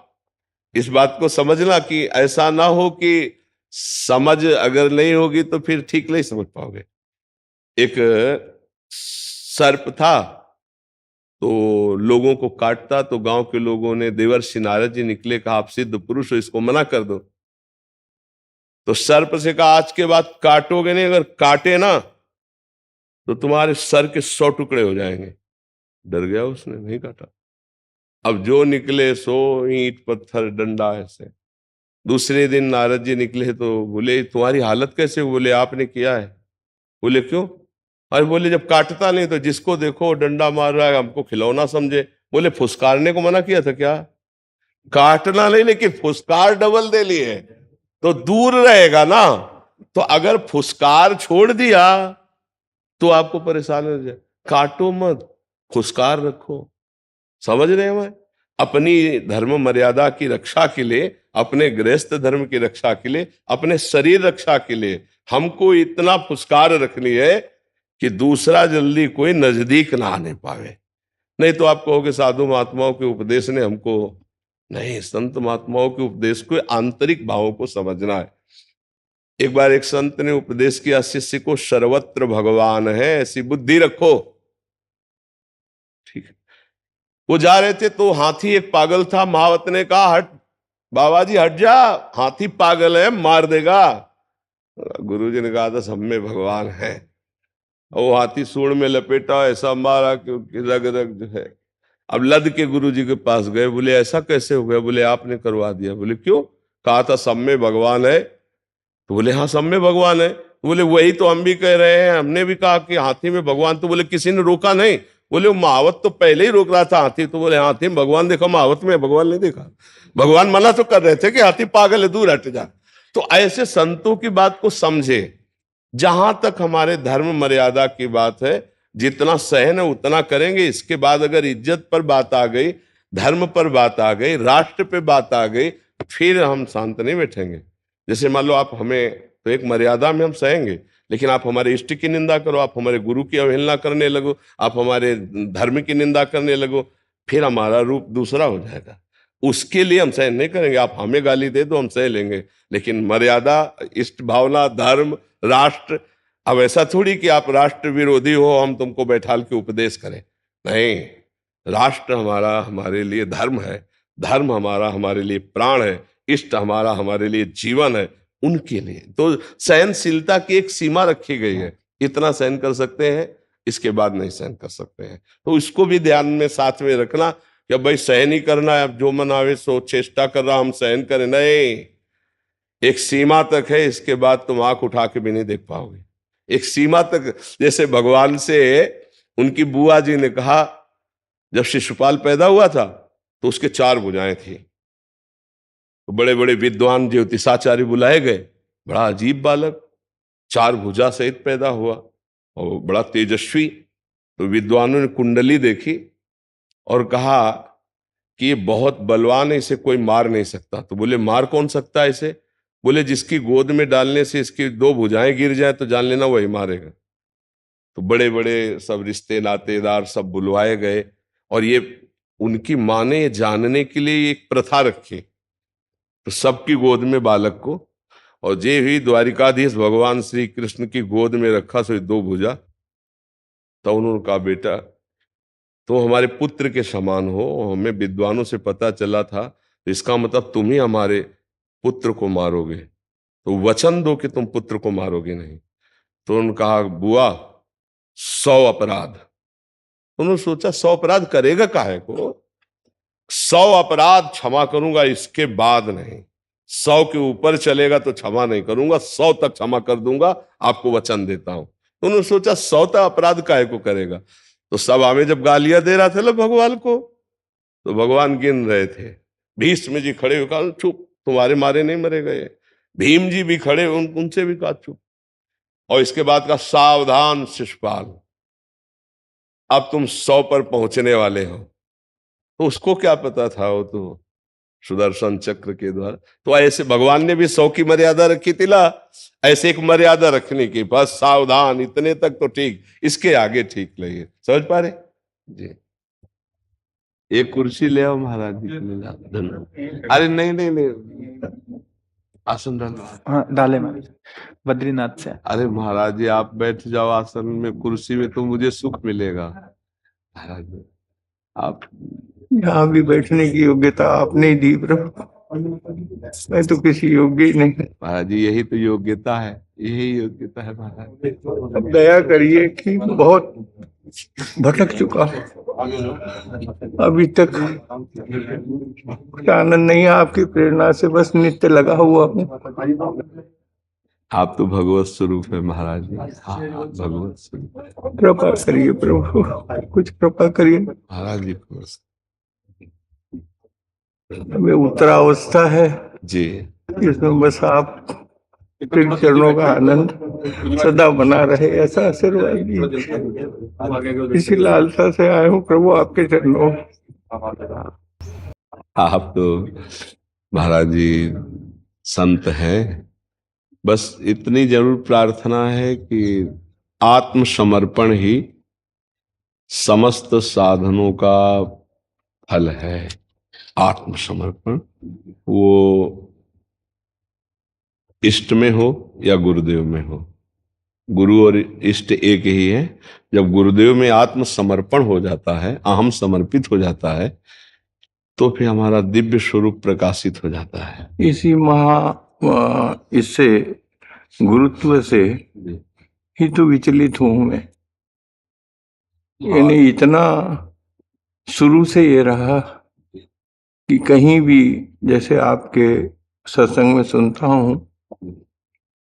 इस बात को समझना कि ऐसा ना हो कि समझ अगर नहीं होगी तो फिर ठीक नहीं समझ पाओगे। एक सर्प था, तो लोगों को काटता, तो गांव के लोगों ने देवर्षि नारद जी निकले, कहा आप सिद्ध पुरुष हो, इसको मना कर दो। तो सर्प से कहा आज के बाद काटोगे नहीं, अगर काटे ना तो तुम्हारे सर के 100 टुकड़े हो जाएंगे। डर गया, उसने नहीं काटा। अब जो निकले सो ईंट पत्थर डंडा ऐसे। दूसरे दिन नारद जी निकले तो बोले तुम्हारी हालत कैसे? बोले आपने किया है। बोले क्यों? अरे बोले जब काटता नहीं तो जिसको देखो डंडा मार रहा है, हमको खिलौना समझे। बोले फुसकारने को मना किया था क्या? काटना नहीं, लेकिन फुसकार डबल दे लिए तो दूर रहेगा ना। तो अगर फुसकार छोड़ दिया तो आपको परेशान हो जाए। काटो मत, फुसकार रखो। समझ रहे हैं? मैं अपनी धर्म मर्यादा की रक्षा के लिए, अपने गृहस्थ धर्म की रक्षा के लिए, अपने शरीर रक्षा के लिए हमको इतना फुसकार रखनी है कि दूसरा जल्दी कोई नजदीक ना आने पावे। नहीं तो आप कहोगे साधु महात्माओं के उपदेश ने हमको, नहीं, संत महात्माओं के उपदेश को आंतरिक भावों को समझना है। एक बार एक संत ने उपदेश किया शिष्य को, सर्वत्र भगवान है, ऐसी बुद्धि रखो। ठीक है। वो जा रहे थे तो हाथी एक पागल था। महावत ने कहा हट बाबा जी, हट जा, हाथी पागल है, मार देगा। गुरुजी ने कहा था सब में भगवान है। वो हाथी सूंड में लपेटा, ऐसा मारा कि रग रग जो है। अब लद के गुरुजी के पास गए, बोले ऐसा कैसे हो गया? बोले आपने करवा दिया। बोले क्यों? कहा था सब में भगवान है। तो बोले हाँ सब में भगवान है। तो बोले वही तो हम भी कह रहे हैं, हमने भी कहा कि हाथी में भगवान। तो बोले किसी ने रोका नहीं। बोले वो महावत तो पहले ही रोक रहा था हाथी। तो बोले हाथी में भगवान देखा, महावत में भगवान नहीं देखा। भगवान मना तो कर रहे थे कि हाथी पागल है, दूर हट जा। तो ऐसे संतों की बात को समझे। जहां तक हमारे धर्म मर्यादा की बात है, जितना सहन है उतना करेंगे। इसके बाद अगर इज्जत पर बात आ गई, धर्म पर बात आ गई, राष्ट्र पे बात आ गई, फिर हम शांत नहीं बैठेंगे। जैसे मान लो आप हमें, तो एक मर्यादा में हम सहेंगे, लेकिन आप हमारे इष्ट की निंदा करो, आप हमारे गुरु की अवहेलना करने लगो, आप हमारे धर्म की निंदा करने लगो, फिर हमारा रूप दूसरा हो जाएगा। उसके लिए हम सहन नहीं करेंगे। आप हमें गाली दे दो, हम सह लेंगे, लेकिन मर्यादा, इष्ट भावना, धर्म, राष्ट्र, अब ऐसा थोड़ी कि आप राष्ट्र विरोधी हो, हम तुमको बैठाल के उपदेश करें। नहीं, राष्ट्र हमारा हमारे लिए धर्म है, धर्म हमारा हमारे लिए प्राण है, इष्ट हमारा हमारे लिए जीवन है। उनके लिए तो सहनशीलता की एक सीमा रखी गई है, इतना सहन कर सकते हैं, इसके बाद नहीं सहन कर सकते हैं। तो इसको भी ध्यान में साथ में रखना कि भाई सहन ही करना है, अब जो मन आवे सो चेष्टा कर रहा हम सहन करें, नहीं, एक सीमा तक है, इसके बाद तुम आंख उठा के भी नहीं देख पाओगे। एक सीमा तक, जैसे भगवान से उनकी बुआ जी ने कहा, जब शिशुपाल पैदा हुआ था तो उसके 4 भुजाएं थी, तो बड़े बड़े विद्वान ज्योतिषाचार्य बुलाए गए, बड़ा अजीब बालक 4 भुजा सहित पैदा हुआ और बड़ा तेजस्वी। तो विद्वानों ने कुंडली देखी और कहा कि ये बहुत बलवान है, इसे कोई मार नहीं सकता। तो बोले मार कौन सकता है इसे? बोले जिसकी गोद में डालने से इसकी 2 भुजाएं गिर जाए तो जान लेना वही मारेगा। तो बड़े बड़े सब रिश्ते नातेदार सब बुलवाए गए और ये उनकी माँ ने जानने के लिए एक प्रथा रखी, तो सबकी गोद में बालक को, और जे ही द्वारिकाधीश भगवान श्री कृष्ण की गोद में रखा सो 2 भुजा। तो उन्होंने कहा बेटा तो हमारे पुत्र के समान हो, हमें विद्वानों से पता चला था, तो इसका मतलब तुम ही हमारे पुत्र को मारोगे, तो वचन दो कि तुम पुत्र को मारोगे नहीं। तो उन्होंने कहा बुआ 100 अपराध। उन्होंने सोचा 100 अपराध करेगा काहे को, 100 अपराध क्षमा करूंगा, इसके बाद नहीं, 100 के ऊपर चलेगा तो क्षमा नहीं करूंगा, 100 तक क्षमा कर दूंगा, आपको वचन देता हूं। तो उन्होंने सोचा 100 तक अपराध काहे को करेगा। तो सब हमें जब गालियां दे रहा था ना भगवान को, तो भगवान गिन रहे थे। भीष्म जी खड़े हुए कहा चुप, तुम्हारे मारे नहीं मरेगा ये। भीम जी भी खड़े, उनसे भी कहा चुप। और इसके बाद का सावधान शिशुपाल, अब तुम 100 पर पहुंचने वाले हो। तो उसको क्या पता था, वो तो सुदर्शन चक्र के द्वारा। तो ऐसे भगवान ने भी 100 की मर्यादा रखी थी ला, ऐसे एक मर्यादा रखने की, बस सावधान, इतने तक तो ठीक, इसके आगे ठीक नहीं। समझ पा रहे जी। एक कुर्सी ले आओ महाराज जी के लिए। धन्यवाद। अरे नहीं नहीं नहीं, आसन डालो। हाँ डाले महाराज, बद्रीनाथ से। अरे महाराज जी आप बैठ जाओ आसन में, कुर्सी में तो मुझे सुख मिलेगा। महाराज जी आप यहाँ भी बैठने की योग्यता आपने ही दी प्रभु, मैं तो किसी योग्य ही नहीं। महाराज जी यही तो योग्यता है, यही योग्यता है महाराज। अब दया करिए कि बहुत भटक चुका हूँ, अभी तक कुछ आनंद नहीं है, आपकी प्रेरणा से बस नित्य लगा हुआ हूँ। आप तो भगवत स्वरूप है महाराज जी। हाँ भगवत स्वरूप। कृपा करिए प्रभु, कुछ कृपा करिए। महाराज जी को हमें उत्तरावस्था है जी, इसमें बस आप के चरणों का आनंद सदा बना रहे, ऐसा आशीर्वाद दीजिए। इसी लालसा से आए हूँ प्रभु आपके चरणों। आप तो महाराज जी संत हैं, बस इतनी जरूर प्रार्थना है कि आत्मसमर्पण ही समस्त साधनों का फल है। आत्मसमर्पण, वो इष्ट में हो या गुरुदेव में हो, गुरु और इष्ट एक ही है। जब गुरुदेव में आत्मसमर्पण हो जाता है, अहम समर्पित हो जाता है, तो फिर हमारा दिव्य स्वरूप प्रकाशित हो जाता है। इसी इससे गुरुत्व से ही तो विचलित हूं मैं, यानी इतना शुरू से ये रहा कि कहीं भी जैसे आपके सत्संग में सुनता हूं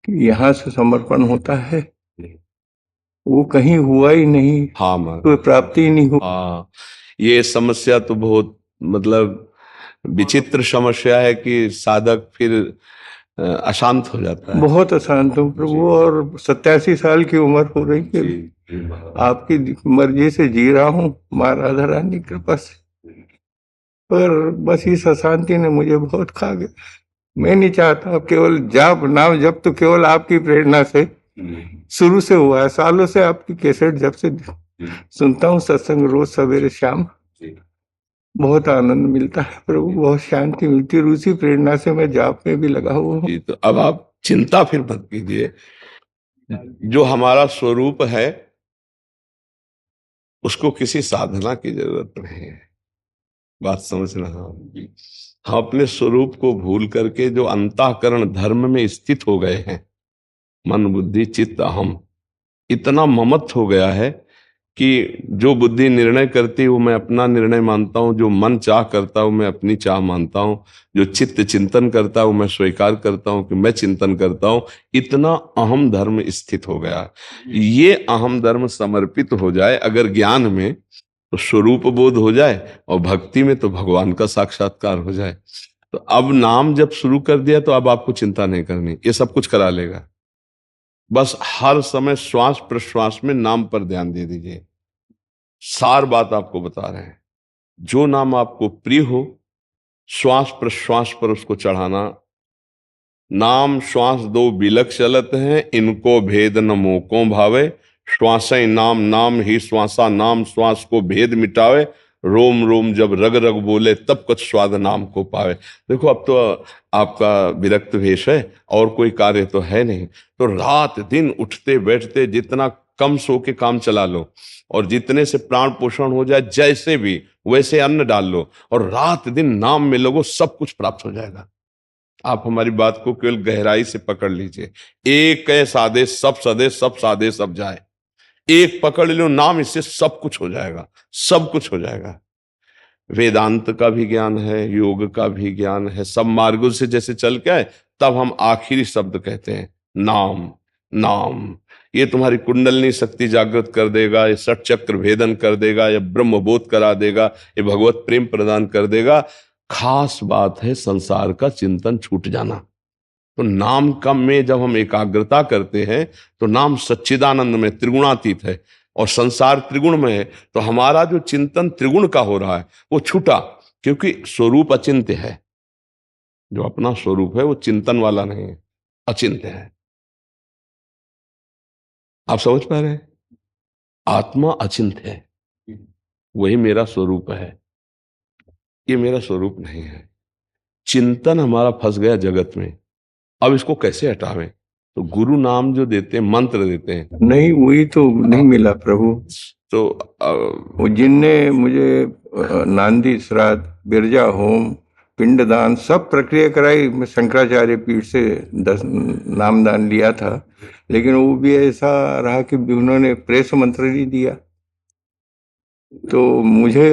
कि यहाँ से समर्पण होता है, वो कहीं हुआ ही नहीं। हाँ महाराज, कोई प्राप्ति ही नहीं हुई। हाँ, ये समस्या तो बहुत मतलब विचित्र समस्या है कि साधक फिर अशांत हो जाता है। बहुत अशांत हूँ प्रभु, और 87 साल की उम्र हो रही है। जी महाराज। आपकी मर्जी से जी रहा हूँ, माँ राधा रानी की कृपा से, पर बस इस अशांति ने मुझे बहुत खा गया। मैं नहीं चाहता, केवल जाप नाम जब तो केवल आपकी प्रेरणा से शुरू से हुआ है, सालों से आपकी कैसेट जब से सुनता हूँ, सत्संग रोज सवेरे शाम, बहुत आनंद मिलता है प्रभु, बहुत शांति मिलती है। उसी प्रेरणा से मैं जाप में भी लगा हुआ हूँ। तो अब आप चिंता फिर मत कीजिए, जो हमारा स्वरूप है उसको किसी साधना की जरूरत नहीं है। बात समझना, हम अपने स्वरूप को भूल करके जो अंतःकरण धर्म में स्थित हो गए हैं, मन बुद्धि चित्त अहम, इतना ममत्व हो गया है कि जो बुद्धि निर्णय करती है वो मैं अपना निर्णय मानता हूँ, जो मन चाह करता हूँ मैं अपनी चाह मानता हूँ, जो चित्त चिंतन करता है वो मैं स्वीकार करता हूँ कि मैं चिंतन करता हूँ। इतना अहम धर्म स्थित हो गया। ये अहम धर्म समर्पित हो जाए अगर ज्ञान में, तो स्वरूप बोध हो जाए, और भक्ति में तो भगवान का साक्षात्कार हो जाए। तो अब नाम जब शुरू कर दिया तो अब आपको चिंता नहीं करनी, ये सब कुछ करा लेगा। बस हर समय श्वास प्रश्वास में नाम पर ध्यान दे दीजिए। सार बात आपको बता रहे हैं, जो नाम आपको प्रिय हो श्वास प्रश्वास पर उसको चढ़ाना। नाम श्वास दो बिलक चलत हैं, इनको भेद न मोको भावे, श्वासै नाम नाम ही श्वासा, नाम श्वास को भेद मिटावे, रोम रोम जब रग रग बोले तब कुछ स्वाद नाम को पावे। देखो अब तो आपका विरक्त वेश है और कोई कार्य तो है नहीं, तो रात दिन उठते बैठते जितना कम सो के काम चला लो, और जितने से प्राण पोषण हो जाए, जैसे भी वैसे अन्न डाल लो, और रात दिन नाम में लगो, सब कुछ प्राप्त हो जाएगा। आप हमारी बात को केवल गहराई से पकड़ लीजिए। एक है सादे सब सदे, सब सादे सब जाए, एक पकड़ लो नाम, इससे सब कुछ हो जाएगा, सब कुछ हो जाएगा। वेदांत का भी ज्ञान है, योग का भी ज्ञान है, सब मार्गों से जैसे चल के आए, तब हम आखिरी शब्द कहते हैं नाम। नाम ये तुम्हारी कुंडलनी शक्ति जागृत कर देगा, ये षट चक्र भेदन कर देगा, ये ब्रह्म बोध करा देगा, ये भगवत प्रेम प्रदान कर देगा। खास बात है संसार का चिंतन छूट जाना। तो नाम का में जब हम एकाग्रता करते हैं तो नाम सच्चिदानंद में त्रिगुणातीत है, और संसार त्रिगुण में है, तो हमारा जो चिंतन त्रिगुण का हो रहा है वो छूटा, क्योंकि स्वरूप अचिंत्य है। जो अपना स्वरूप है वो चिंतन वाला नहीं है, अचिंत्य है। आप समझ पा रहे हैं? आत्मा अचिंत्य है, वही मेरा स्वरूप है, ये मेरा स्वरूप नहीं है। चिंतन हमारा फंस गया जगत में, अब इसको कैसे हटावें? तो गुरु नाम जो देते हैं, मंत्र देते हैं, नहीं वही तो नहीं मिला प्रभु। तो वो जिनने मुझे नांदी श्राद्ध, बिरजा होम, पिंडदान सब प्रक्रिया कराई, मैं शंकराचार्य पीठ से 10 नामदान लिया था, लेकिन वो भी ऐसा रहा कि उन्होंने प्रेस मंत्र नहीं दिया। तो मुझे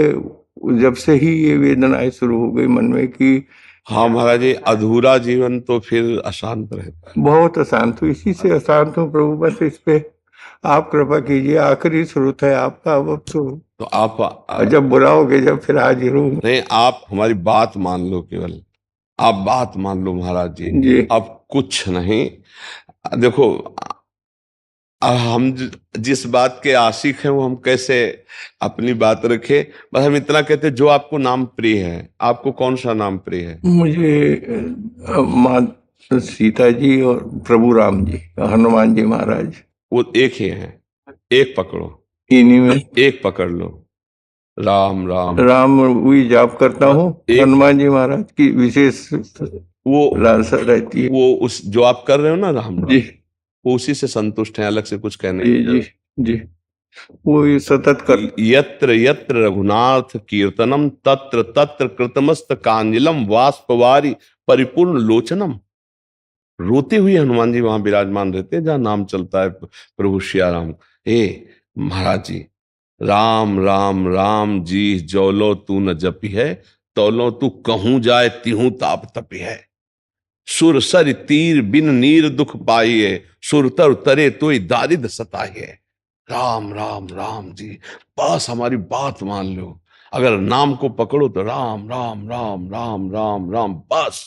जब से ही ये वेदनाएं शुरू हो गई मन में कि हाँ महाराज जी, अधूरा जीवन तो फिर अशांत रहता है। बहुत अशांत हूँ, इसी से अशांत हूँ प्रभु। बस इस पे आप कृपा कीजिए, आखिरी स्रोत है आपका। अब तो आप जब बुलाओगे जब फिर हाजिर हूँ। नहीं, आप हमारी बात मान लो, केवल आप बात मान लो महाराज जी, जी। अब कुछ नहीं। देखो अब हम जिस बात के आशिक हैं वो हम कैसे अपनी बात रखें। बस हम इतना कहते हैं जो आपको नाम प्रिय है। आपको कौन सा नाम प्रिय है? मुझे माँ सीता जी और प्रभु राम जी, हनुमान जी महाराज, वो एक ही है, एक पकड़ो, इन्हीं में एक पकड़ लो। राम राम राम वही जाप करता हूँ। हनुमान जी महाराज की विशेष वो लालसा रहती है। वो उस जो आप कर रहे हो ना राम राम, जी, वो उसी से संतुष्ट है, अलग से कुछ कहने जी जी जी, वो ये सतत कर। यत्र यत्र रघुनाथ कीर्तनम तत्र तत्र कृतमस्त कांजलम वाष्पवारी परिपूर्ण लोचनम। रोते हुए हनुमान जी वहां विराजमान रहते हैं जहां नाम चलता है, प्रभु श्री राम। महाराज जी, राम राम राम जी जौलो तू न जपी है, तौलो तू कहूं जाए तिहूं ताप तपी है। सुर सर तीर बिन नीर दुख पाइए, सुरतर तरे तोई दारिद सताइए। राम राम राम जी, बस हमारी बात मान लो। अगर नाम को पकड़ो तो राम राम राम राम राम राम, बस।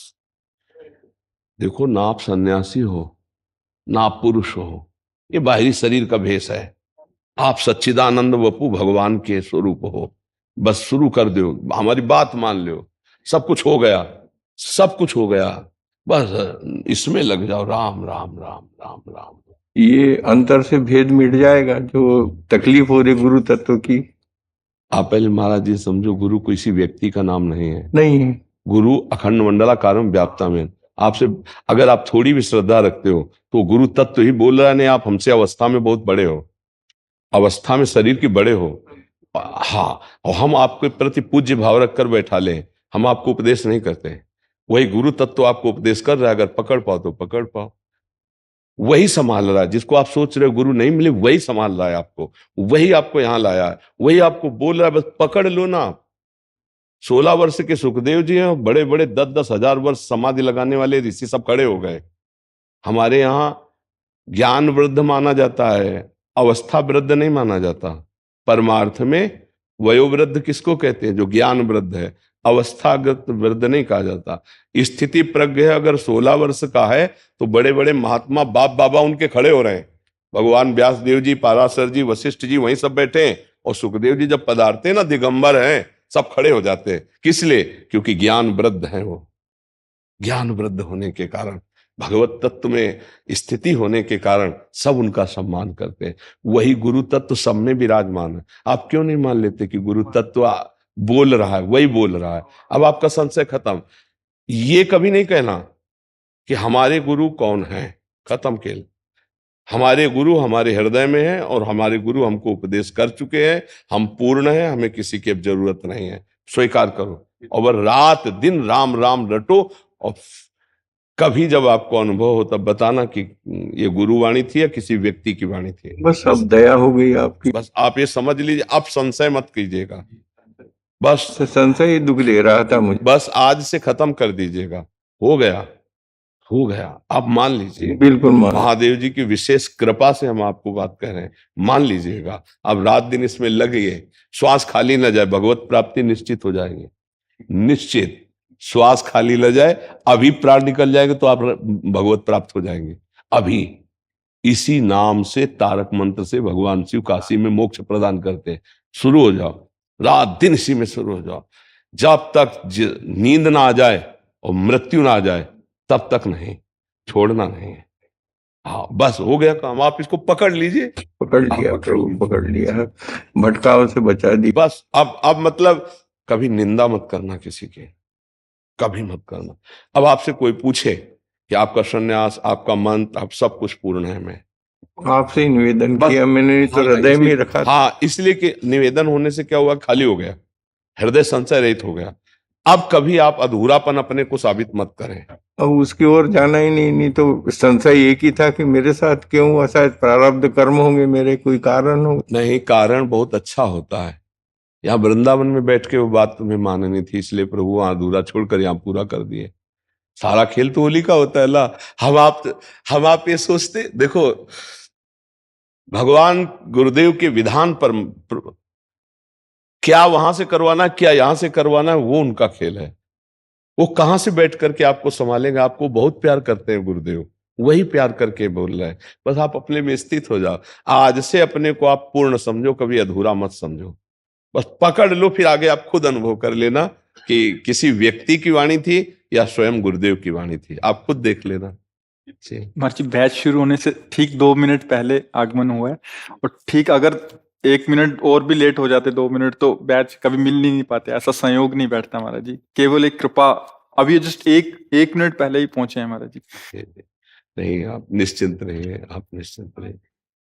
देखो, ना आप सन्यासी हो, ना आप पुरुष हो, ये बाहरी शरीर का भेष है। आप सच्चिदानंद वपु भगवान के स्वरूप हो। बस शुरू कर दो, हमारी बात मान लो, सब कुछ हो गया, सब कुछ हो गया। बस इसमें लग जाओ, राम राम राम राम राम। ये अंतर से भेद मिट जाएगा जो तकलीफ हो रही गुरु तत्व की? आप पहले महाराज जी समझो, गुरु किसी व्यक्ति का नाम नहीं है। नहीं, गुरु अखंड मंडलाकारं व्याप्तम। आपसे अगर आप थोड़ी भी श्रद्धा रखते हो तो गुरु तत्व ही बोल रहा है। नहीं, आप हमसे अवस्था में बहुत बड़े हो, अवस्था में शरीर के बड़े हो। हाँ, और हम आपके प्रति पूज्य भाव रखकर बैठा लें, हम आपको उपदेश नहीं करते। वही गुरु तत्व आपको उपदेश कर रहा है, अगर पकड़ पाओ तो पकड़ पाओ। वही संभाल रहा है, जिसको आप सोच रहे हो गुरु नहीं मिले, वही संभाल रहा है आपको, वही आपको यहां लाया है, वही आपको बोल रहा है, बस पकड़ लो ना आप। 16 वर्ष के सुखदेव जी हैं, बड़े बड़े 10-10 हजार वर्ष समाधि लगाने वाले ऋषि सब खड़े हो गए। हमारे यहाँ ज्ञान वृद्ध माना जाता है, अवस्था वृद्ध नहीं माना जाता। परमार्थ में वयोवृद्ध किसको कहते हैं? जो ज्ञान वृद्ध है। अवस्थागत वृद्ध नहीं कहा जाता। स्थिति प्रज्ञ अगर 16 वर्ष का है तो बड़े बड़े महात्मा बाप बाबा उनके खड़े हो रहे हैं। भगवान व्यास देव जी, पाराशर जी, वशिष्ठ जी वहीं सब बैठे हैं, और सुखदेव जी जब पधारते ना, दिगंबर हैं, सब खड़े हो जाते हैं। किस लिए? क्योंकि ज्ञान वृद्ध है। वो ज्ञान वृद्ध होने के कारण, भगवत तत्व में स्थिति होने के कारण सब उनका सम्मान करते हैं। वही गुरु तत्व सब में विराजमान है। आप क्यों नहीं मान लेते कि गुरु तत्व बोल रहा है? वही बोल रहा है। अब आपका संशय खत्म। ये कभी नहीं कहना कि हमारे गुरु कौन है, खत्म खेल। हमारे गुरु हमारे हृदय में है, और हमारे गुरु हमको उपदेश कर चुके हैं। हम पूर्ण हैं, हमें किसी की जरूरत नहीं है। स्वीकार करो, और रात दिन राम राम रटो। और कभी जब आपको अनुभव हो तब बताना कि ये गुरुवाणी थी या किसी व्यक्ति की वाणी थी। बस अब दया हो गई आपकी। बस आप ये समझ लीजिए, अब संशय मत कीजिएगा। बस संशय ही दुख दे रहा था मुझे। बस आज से खत्म कर दीजिएगा। हो गया, हो गया। आप मान लीजिए, बिल्कुल मान। महादेव जी की विशेष कृपा से हम आपको बात कह रहे हैं, मान लीजिएगा। अब रात दिन इसमें लगिए, श्वास खाली न जाए, भगवत प्राप्ति निश्चित हो जाएगी। निश्चित श्वास खाली न जाए, अभी प्राण निकल जाएगा तो आप भगवत प्राप्त हो जाएंगे। अभी इसी नाम से, तारक मंत्र से भगवान शिव काशी में मोक्ष प्रदान करते हैं। शुरू हो जाओ, रात दिन इसी में शुरू हो जाओ। जब तक नींद ना आ जाए और मृत्यु ना आ जाए तब तक नहीं, छोड़ना नहीं है। हाँ, बस हो गया काम। आप इसको पकड़ लीजिए। पकड़ लिया प्रभु, पकड़ लिया, भटकाव से बचा दी। बस अब मतलब कभी निंदा मत करना किसी की, कभी मत करना। अब आपसे कोई पूछे कि आपका संन्यास, आपका मंत्र, आप सब कुछ पूर्ण है, मैं आपसे ही निवेदन किया मैंने, तो हृदय में रखा। हाँ, इसलिए कि निवेदन होने से क्या हुआ? खाली हो गया, हृदय संशय रहित हो गया। अब कभी आप अधूरापन अपने को साबित मत करें। अब उसकी ओर जाना ही नहीं तो संशय एक ही था कि मेरे साथ क्यों हुआ? शायद प्रारब्ध कर्म होंगे मेरे, कोई कारण हो। नहीं, कारण बहुत अच्छा होता है। यहाँ वृंदावन में बैठ के वो बात तुम्हें माननी थी, इसलिए प्रभु वहां अधूरा छोड़कर यहाँ पूरा कर दिए। सारा खेल तो होली का होता है ला। हम आप ये सोचते, देखो भगवान गुरुदेव के विधान पर क्या वहां से करवाना, क्या यहां से करवाना, वो उनका खेल है। वो कहां से बैठ करके आपको संभालेंगे। आपको बहुत प्यार करते हैं गुरुदेव, वही प्यार करके बोल रहे हैं। बस आप अपने में स्थित हो जाओ। आज से अपने को आप पूर्ण समझो, कभी अधूरा मत समझो। बस पकड़ लो, फिर आगे आप खुद अनुभव कर लेना कि किसी व्यक्ति की वाणी थी या स्वयं गुरुदेव की वाणी थी। आप खुद देख लेना। महाराज जी, बैच शुरू होने से ठीक 2 मिनट पहले आगमन हुआ है, और ठीक अगर 1 मिनट और भी लेट हो जाते, 2 मिनट, तो बैच कभी मिल नहीं पाते। ऐसा संयोग नहीं बैठता महाराज जी, केवल एक कृपा। अभी जस्ट एक मिनट पहले ही पहुंचे हैं महाराज जी। नहीं, आप निश्चिंत रहिए, आप निश्चिंत रहिए।